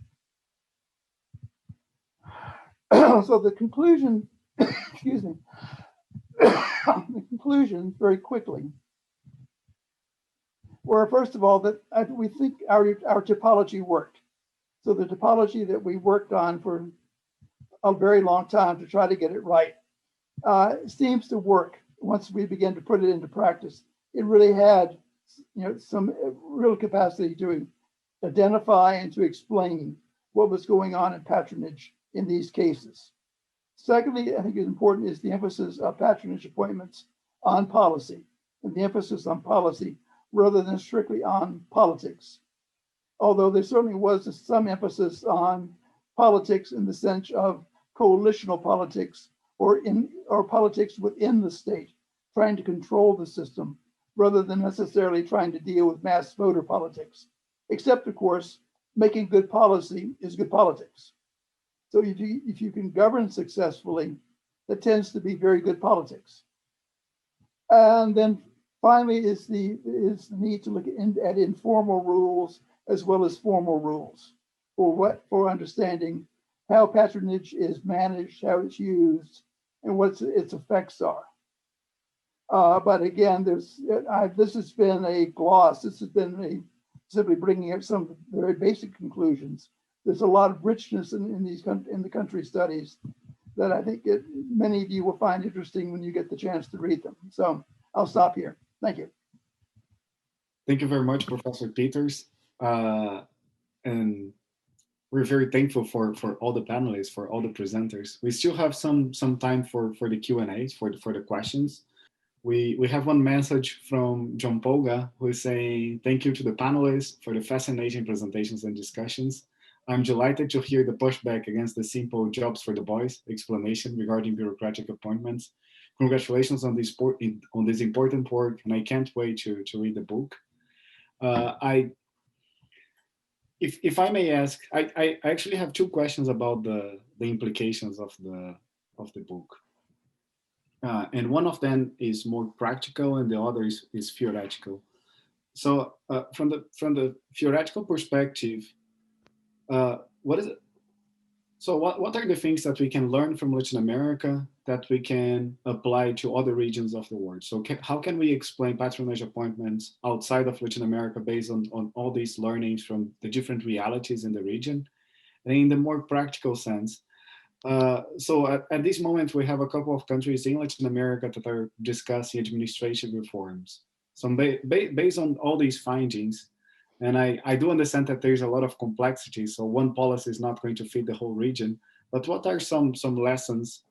So the conclusion, excuse me, the conclusion very quickly were, first of all, that we think our topology worked. So the topology that we worked on for a very long time to try to get it right seems to work once we begin to put it into practice. It really had, some real capacity to identify and to explain what was going on in patronage in these cases. Secondly, I think it's important is the emphasis of patronage appointments on policy, and the emphasis on policy rather than strictly on politics. Although there certainly was some emphasis on politics in the sense of coalitional politics or politics within the state, trying to control the system rather than necessarily trying to deal with mass voter politics. Except, of course, making good policy is good politics. So if you can govern successfully, that tends to be very good politics. And then finally is the need to look at informal rules as well as formal rules for understanding how patronage is managed, how it's used, and what its effects are. But again, this has been a gloss. This has been simply bringing up some very basic conclusions. There's a lot of richness in the country studies that I think many of you will find interesting when you get the chance to read them. So I'll stop here. Thank you. Thank you very much, Professor Peters. And we're very thankful for all the panelists, for all the presenters. We still have some time for the Q&As, for the questions. We have one message from John Polga, who is saying, thank you to the panelists for the fascinating presentations and discussions. I'm delighted to hear the pushback against the simple jobs for the boys explanation regarding bureaucratic appointments. Congratulations on this important work, and I can't wait to read the book. If I may ask, I actually have two questions about the implications of the book. And one of them is more practical and the other is theoretical. So from the theoretical perspective, what is it? So what are the things that we can learn from Latin America that we can apply to other regions of the world? So how can we explain patronage appointments outside of Latin America based on all these learnings from the different realities in the region? And in the more practical sense, so at this moment, we have a couple of countries in Latin America that are discussing administrative reforms. So based on all these findings, and I do understand that there's a lot of complexity, so one policy is not going to fit the whole region, but what are some lessons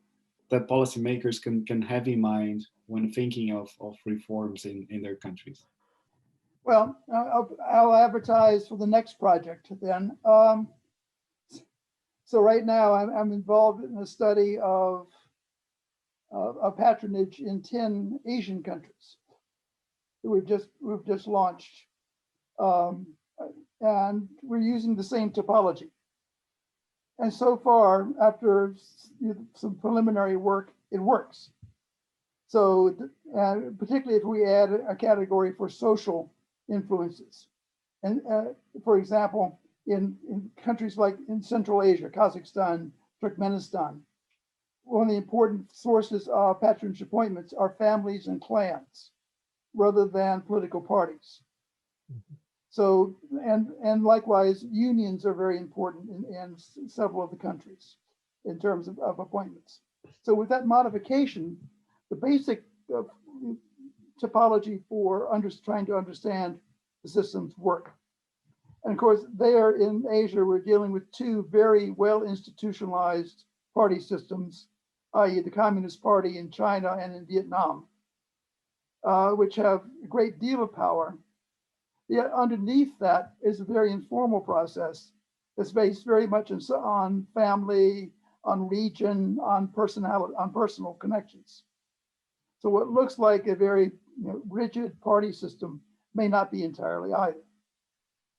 that policymakers can have in mind when thinking of reforms in their countries? Well, I'll advertise for the next project then. So right now I'm involved in a study of patronage in 10 Asian countries that we've just launched. And we're using the same topology. And so far, after some preliminary work, it works. So particularly if we add a category for social influences. And for example, in countries like in Central Asia, Kazakhstan, Turkmenistan, one of the important sources of patronage appointments are families and clans rather than political parties. Mm-hmm. So, and likewise, unions are very important in several of the countries in terms of appointments. So with that modification, the basic topology for trying to understand the systems work. And of course, there in Asia, we're dealing with two very well institutionalized party systems, i.e. the Communist Party in China and in Vietnam, which have a great deal of power. Yet underneath that is a very informal process that's based very much on family, on region, on personality, on personal connections. So what looks like a very rigid party system may not be entirely either.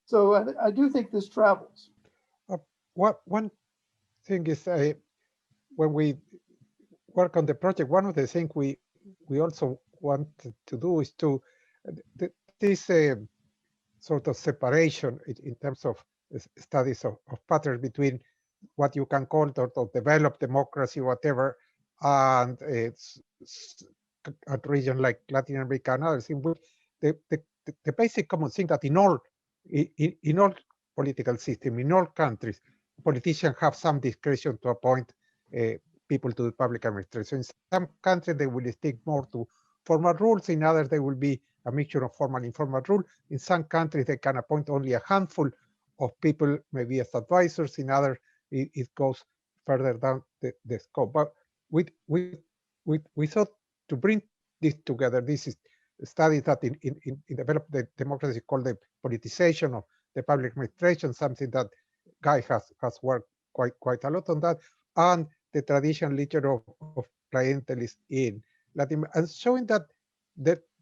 So I do think this travels. One thing is when we work on the project, one of the things we also want to do is to this sort of separation in terms of studies of patterns between what you can call sort of developed democracy, whatever, and a region like Latin America and others, in which the basic common thing that in all political systems, in all countries, politicians have some discretion to appoint people to the public administration. In some countries, they will stick more to formal rules. In others, they will be a mixture of formal and informal rule. In some countries, they can appoint only a handful of people, maybe as advisors. In others, it goes further down the scope. But we thought to bring this together. This is studies that in developed democracy called the politicization of the public administration, something that Guy has worked quite a lot on that, and the traditional literature of clientelism in Latin, and showing that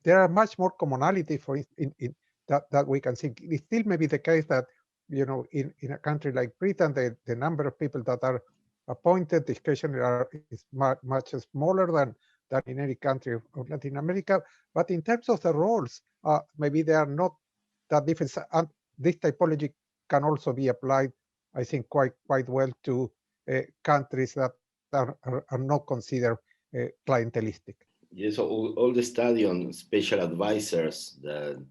there are much more commonality for in that we can see. It still may be the case that in a country like Britain, the number of people that are appointed discretionary is much smaller than in any country of Latin America. But in terms of the roles, maybe they are not that different. And this typology can also be applied, I think, quite well to countries that are not considered clientelistic. Yes, all the study on special advisors that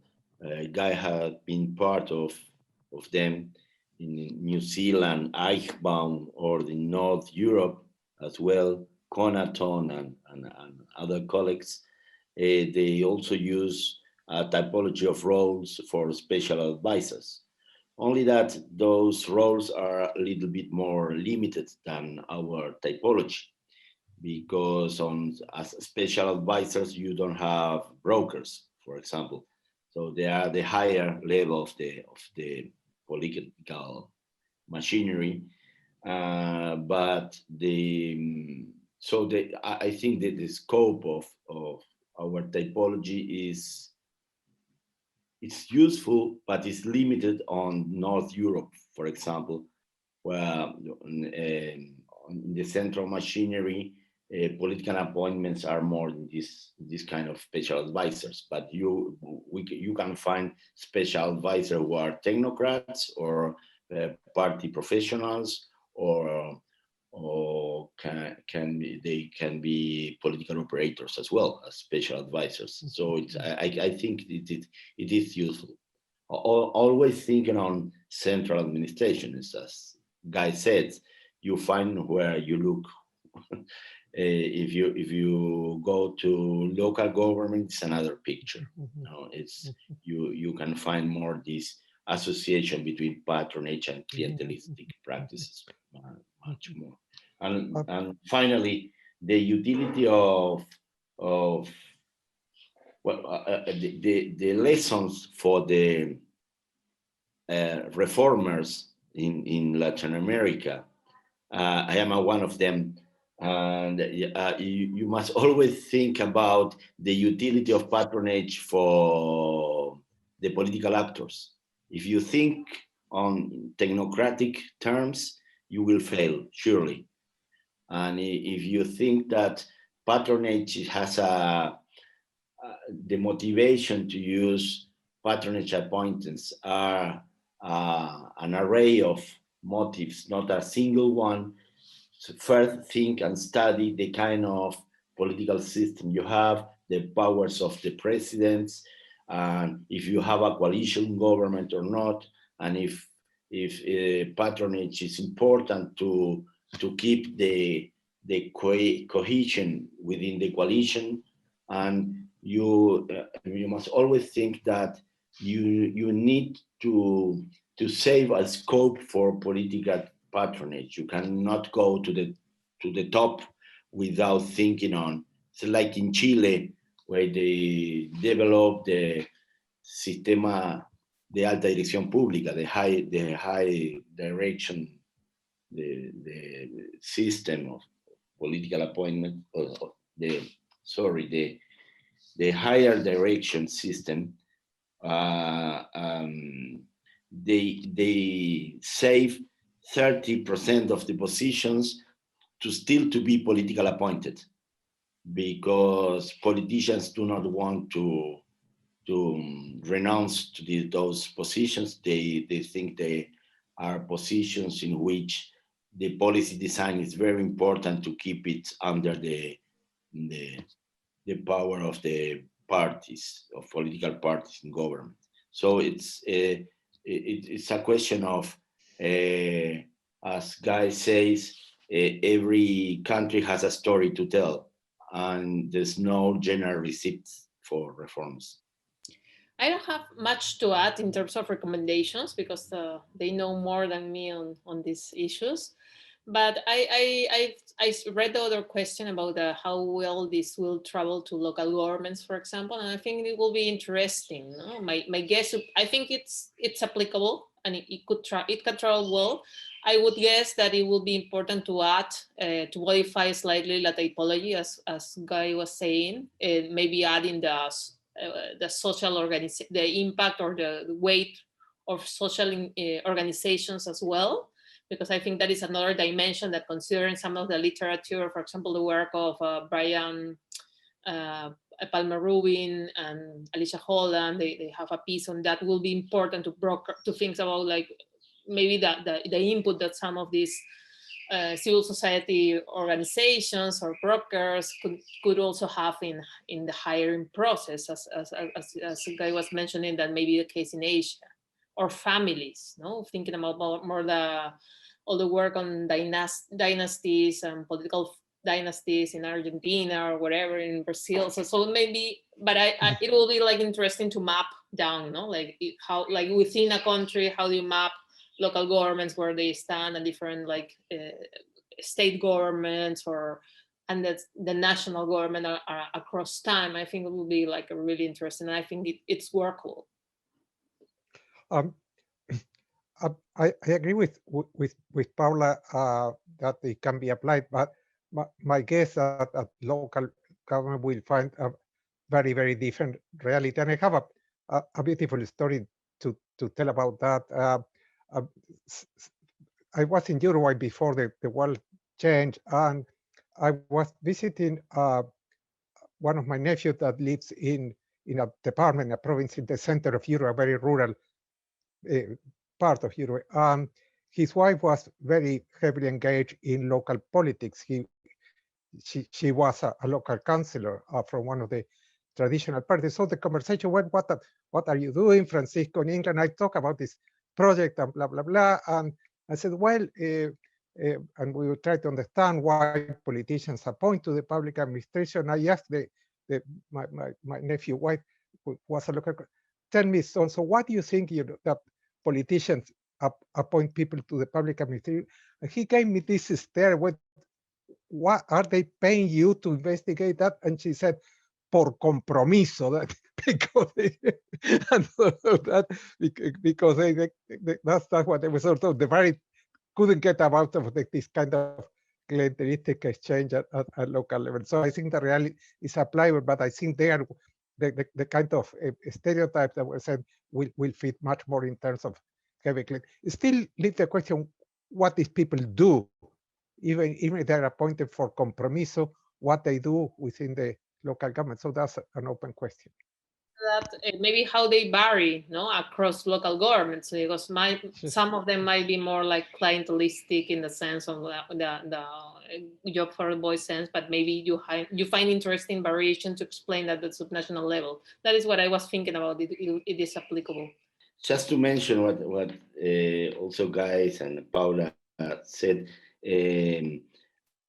Guy had been part of them in New Zealand, Eichbaum, or in North Europe as well, Conaton and other colleagues, they also use a typology of roles for special advisors. Only that those roles are a little bit more limited than our typology, because as special advisors, you don't have brokers, for example. So they are the higher level of the political machinery. But I think that the scope of our typology it's useful, but it's limited on North Europe, for example, where in the central machinery, political appointments are more this kind of special advisors, but you can find special advisors who are technocrats or party professionals, or they can be political operators as well as special advisors. So it's, I think it is useful. Always thinking on central administration, as Guy said, you find where you look. If you go to local government, it's another picture. You know, it's you can find more this association between patronage and clientelistic practices, much more. And finally, the utility of the lessons for the reformers in Latin America. I am one of them. And you must always think about the utility of patronage for the political actors. If you think on technocratic terms, you will fail, surely. And if you think that patronage has the motivation to use patronage appointments are an array of motives, not a single one. So first, think and study the kind of political system you have, the powers of the presidents, and if you have a coalition government or not, and if patronage is important to keep the cohesion within the coalition, and you must always think that you need to save a scope for political patronage. You cannot go to the top without thinking on. It's like in Chile, where they developed the sistema de alta dirección pública, the high direction, the system of political appointment, the higher direction system. They save 30% of the positions to be political appointed, because politicians do not want to renounce to those positions. They think they are positions in which the policy design is very important to keep it under the power of the parties, of political parties in government. So it's a question of, as Guy says, every country has a story to tell, and there's no general receipts for reforms. I don't have much to add in terms of recommendations, because they know more than me on these issues. But I read the other question about how well this will travel to local governments, for example, and I think it will be interesting. No? My guess, I think it's applicable, and it can travel well. I would guess that it will be important to add, to modify slightly the typology, as Guy was saying, maybe adding the social the impact or the weight of social organizations as well, because I think that is another dimension that, considering some of the literature, for example, the work of Brian Palmer Rubin and Alicia Holland, they have a piece on that. Will be important to think about, like, maybe the input that some of these civil society organizations or brokers could also have in the hiring process, as Guy was mentioning, that may be the case in Asia, or families, no? Thinking about more all the work on dynasties and political dynasties in Argentina or whatever, in Brazil. So maybe, but it will be like interesting to map down, no? Like how, like within a country, how do you map local governments, where they stand, and different like state governments, and the national government are across time. I think it will be like a really interesting, and I think it's workable. I agree with Paula that it can be applied, but my guess that local government will find a very, very different reality. And I have a beautiful story to tell about that. I was in Uruguay before the world changed, and I was visiting one of my nephews that lives in a department, a province in the center of Europe, a very rural part of Europe. His wife was very heavily engaged in local politics. She was a local councillor from one of the traditional parties. So the conversation went, what are you doing, Francisco, in England? I talk about this project and blah, blah, blah. And I said, well, and we will try to understand why politicians appoint to the public administration. I asked my nephew, wife, who was a local, tell me, so what do you think that politicians appoint people to the public administration? And he gave me this stare, what are they paying you to investigate that? And she said, por compromiso, that because that's what they were sort of, the very couldn't get out of this kind of clientelistic exchange at local level. So I think the reality is applicable, but I think they are the kind of stereotypes that were said will fit much more in terms of heavy client. It still leaves the question, what these people do, even if they're appointed for compromiso, what they do within the local government. So that's an open question. That maybe how they vary, across local governments, because some of them might be more like clientelistic in the sense of the job for the boys sense, but maybe you find interesting variation to explain that at the subnational level. That is what I was thinking about. It is applicable. Just to mention what also Guedes and Paula said, it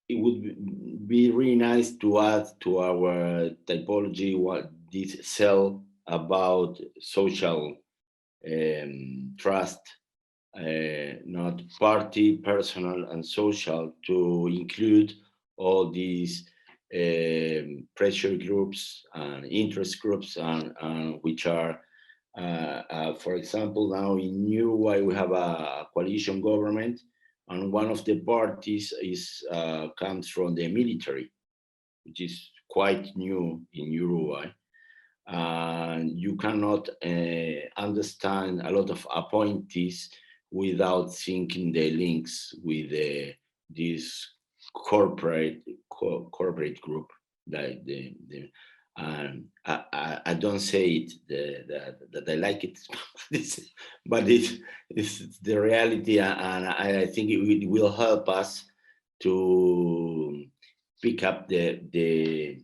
would be really nice to add to our typology what this cell about social trust, not party, personal, and social, to include all these pressure groups and interest groups, and which are, for example, now in Uruguay we have a coalition government, and one of the parties comes from the military, which is quite new in Uruguay. And you cannot understand a lot of appointees without thinking the links with this corporate group. I don't say it that I like it, but it's the reality, and I think it will help us to pick up the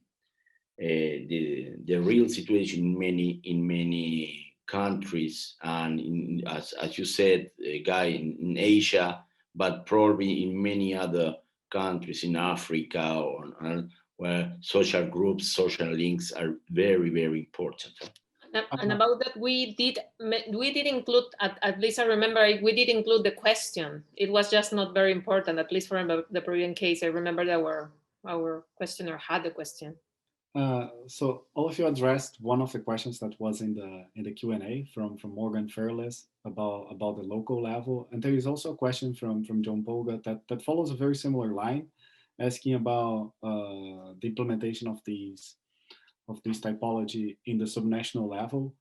real situation in many countries, and as you said, Guy, in Asia, but probably in many other countries in Africa, where social groups, social links are very, very important. And about that, we did include, at least I remember, we did include the question. It was just not very important, at least for the Peruvian case. I remember that our questioner had the question. So all of you addressed one of the questions that was in the Q&A from Morgan Fairless about the local level, and there is also a question from John Polga that follows a very similar line, asking about the implementation of this typology in the subnational level,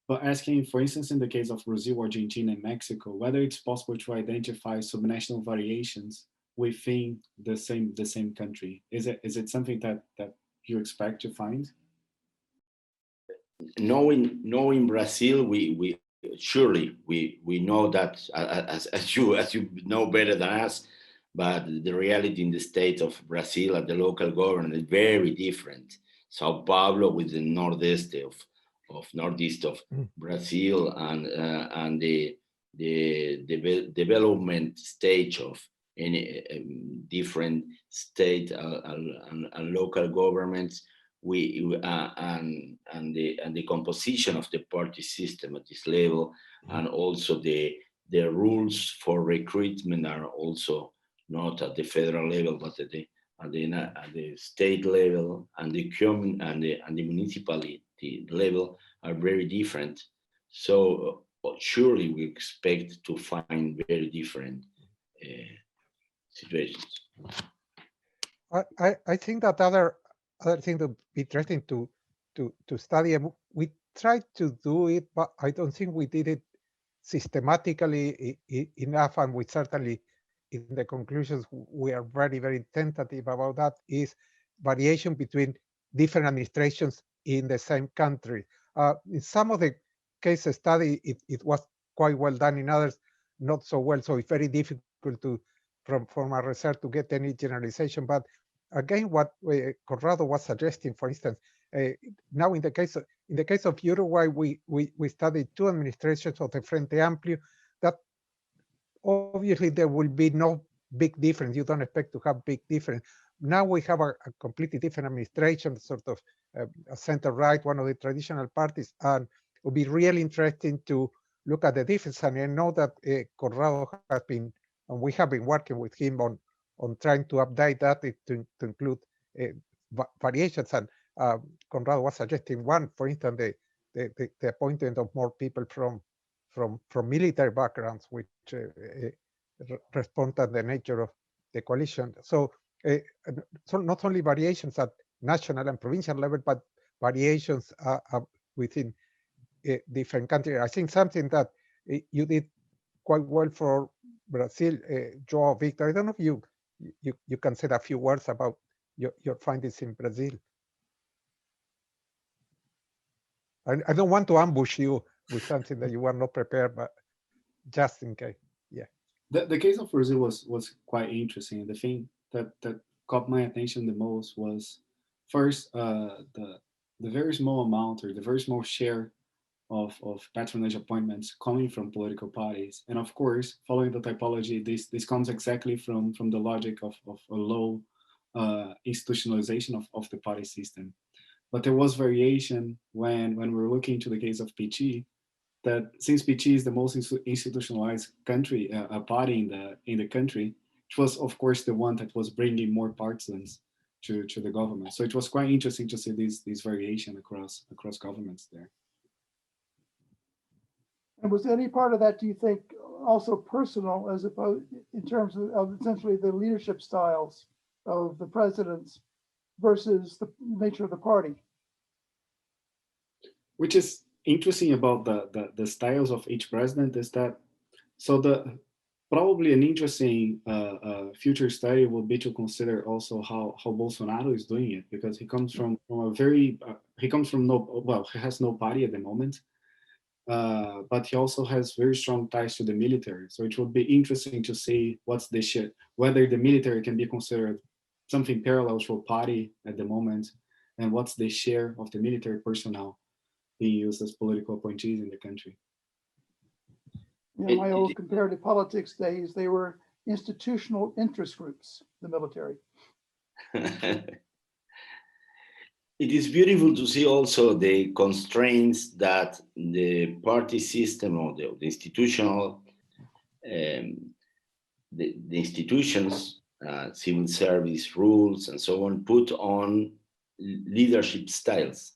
but asking, for instance, in the case of Brazil, Argentina, and Mexico, whether it's possible to identify subnational variations within the same country. Is it something that you expect to find? Knowing Brazil, we surely know that, as you know better than us, but the reality in the state of Brazil at the local government is very different. Sao Paulo with the northeast of Brazil, and the development stage of any different state and local governments, and the composition of the party system at this level, and also the rules for recruitment are also not at the federal level, but at the state level, and the municipality level are very different. So surely we expect to find very different situations. I think that other thing that would be interesting to study, and we tried to do it, but I don't think we did it systematically enough, and we certainly in the conclusions, we are very, very tentative about that, is variation between different administrations in the same country. In some of the case study, it was quite well done. In others, not so well. So it's very difficult to, from our research, to get any generalization. But again, what Conrado was suggesting, for instance, now in the case of Uruguay, we studied 2 administrations of the Frente Amplio. That obviously there will be no big difference. You don't expect to have big difference. Now we have a completely different administration, sort of a center-right, one of the traditional parties, and it will be really interesting to look at the difference. And I know that Conrado has been, and we have been working with him on trying to update that to include variations. And Conrado was suggesting one, for instance, the appointment of more people from military backgrounds, which respond to the nature of the coalition. So not only variations at national and provincial level, but variations within different countries. I think something that you did quite well for Brazil, João, Victor. I don't know if you can say a few words about your findings in Brazil. I don't want to ambush you with something that you were not prepared, but just in case, yeah. The case of Brazil was quite interesting. The thing that caught my attention the most was first the very small amount, or the very small share of patronage appointments coming from political parties. And of course, following the typology, this comes exactly from the logic of a low institutionalization of the party system. But there was variation when we were looking into the case of PT, that since PT is the most institutionalized country, a party in the country, it was of course the one that was bringing more partisans to the government. So it was quite interesting to see this variation across governments there. And was any part of that, do you think, also personal, as opposed in terms of essentially the leadership styles of the presidents versus the nature of the party? Which is interesting about the styles of each president is that, so probably an interesting future study would be to consider also how Bolsonaro is doing it, because he comes from a very he has no party at the moment, but he also has very strong ties to the military. So it would be interesting to see whether the military can be considered something parallel to a party at the moment, and what's the share of the military personnel being used as political appointees in the country. In my old comparative politics days, they were institutional interest groups, the military. It is beautiful to see also the constraints that the party system, or the institutional, the institutions, civil service rules and so on, put on leadership styles.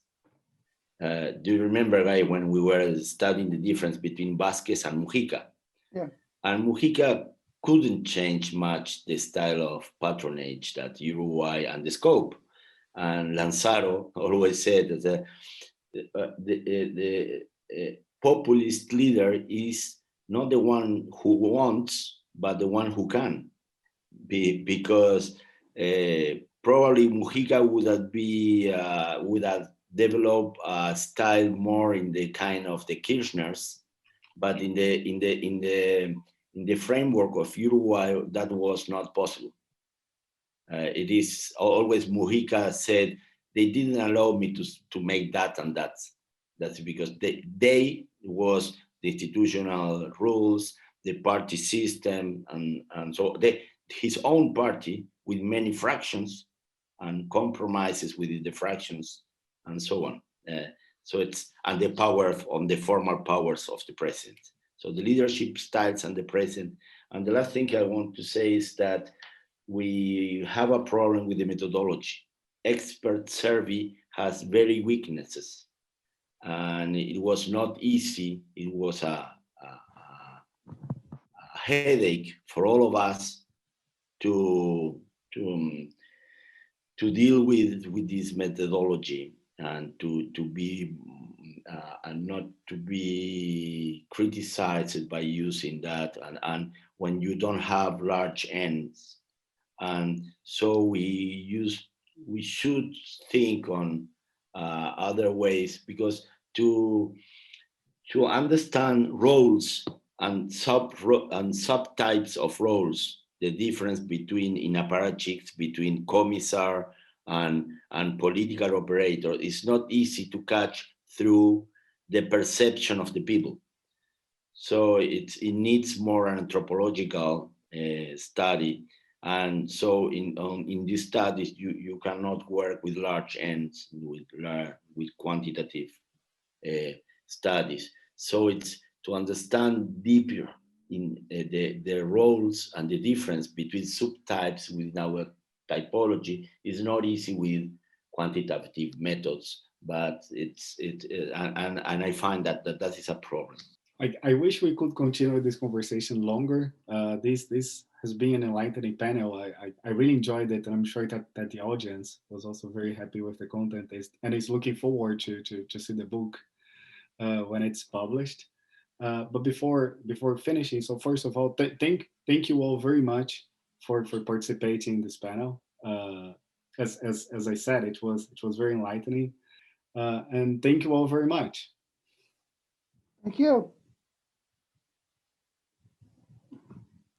Do you remember, Guy, when we were studying the difference between Vázquez and Mujica? Yeah. And Mujica couldn't change much the style of patronage that Uruguay and the scope. And Lanzaro always said that the populist leader is not the one who wants, but the one who can. Because probably Mujica would have developed a style more in the kind of the Kirchners, but in the framework of Uruguay, that was not possible. It is always Mujica said, they didn't allow me to make that and that. That's because they was the institutional rules, the party system, and so his own party with many fractions and compromises within the fractions and so on. So it's, and the power on the formal powers of the president. So the leadership styles and the president. And the last thing I want to say is that we have a problem with the methodology. Expert survey has very weaknesses, and it was not easy. It was a headache for all of us to deal with this methodology and to be and not to be criticized by using that, and when you don't have large ends. And so we should think on other ways, because to understand roles and subtypes of roles, the difference between in apparatchiks between commissar and political operator is not easy to catch through the perception of the people. So it needs more anthropological study. And so in these studies, you cannot work with large ends, with quantitative studies. So it's to understand deeper in the roles and the difference between subtypes within our typology is not easy with quantitative methods, but and I find that is a problem. I wish we could continue this conversation longer. This has been an enlightening panel. I really enjoyed it, and I'm sure that the audience was also very happy with the content and is looking forward to see the book when it's published. But before finishing, so first of all, thank you all very much for participating in this panel. As I said, it was very enlightening, and thank you all very much. Thank you.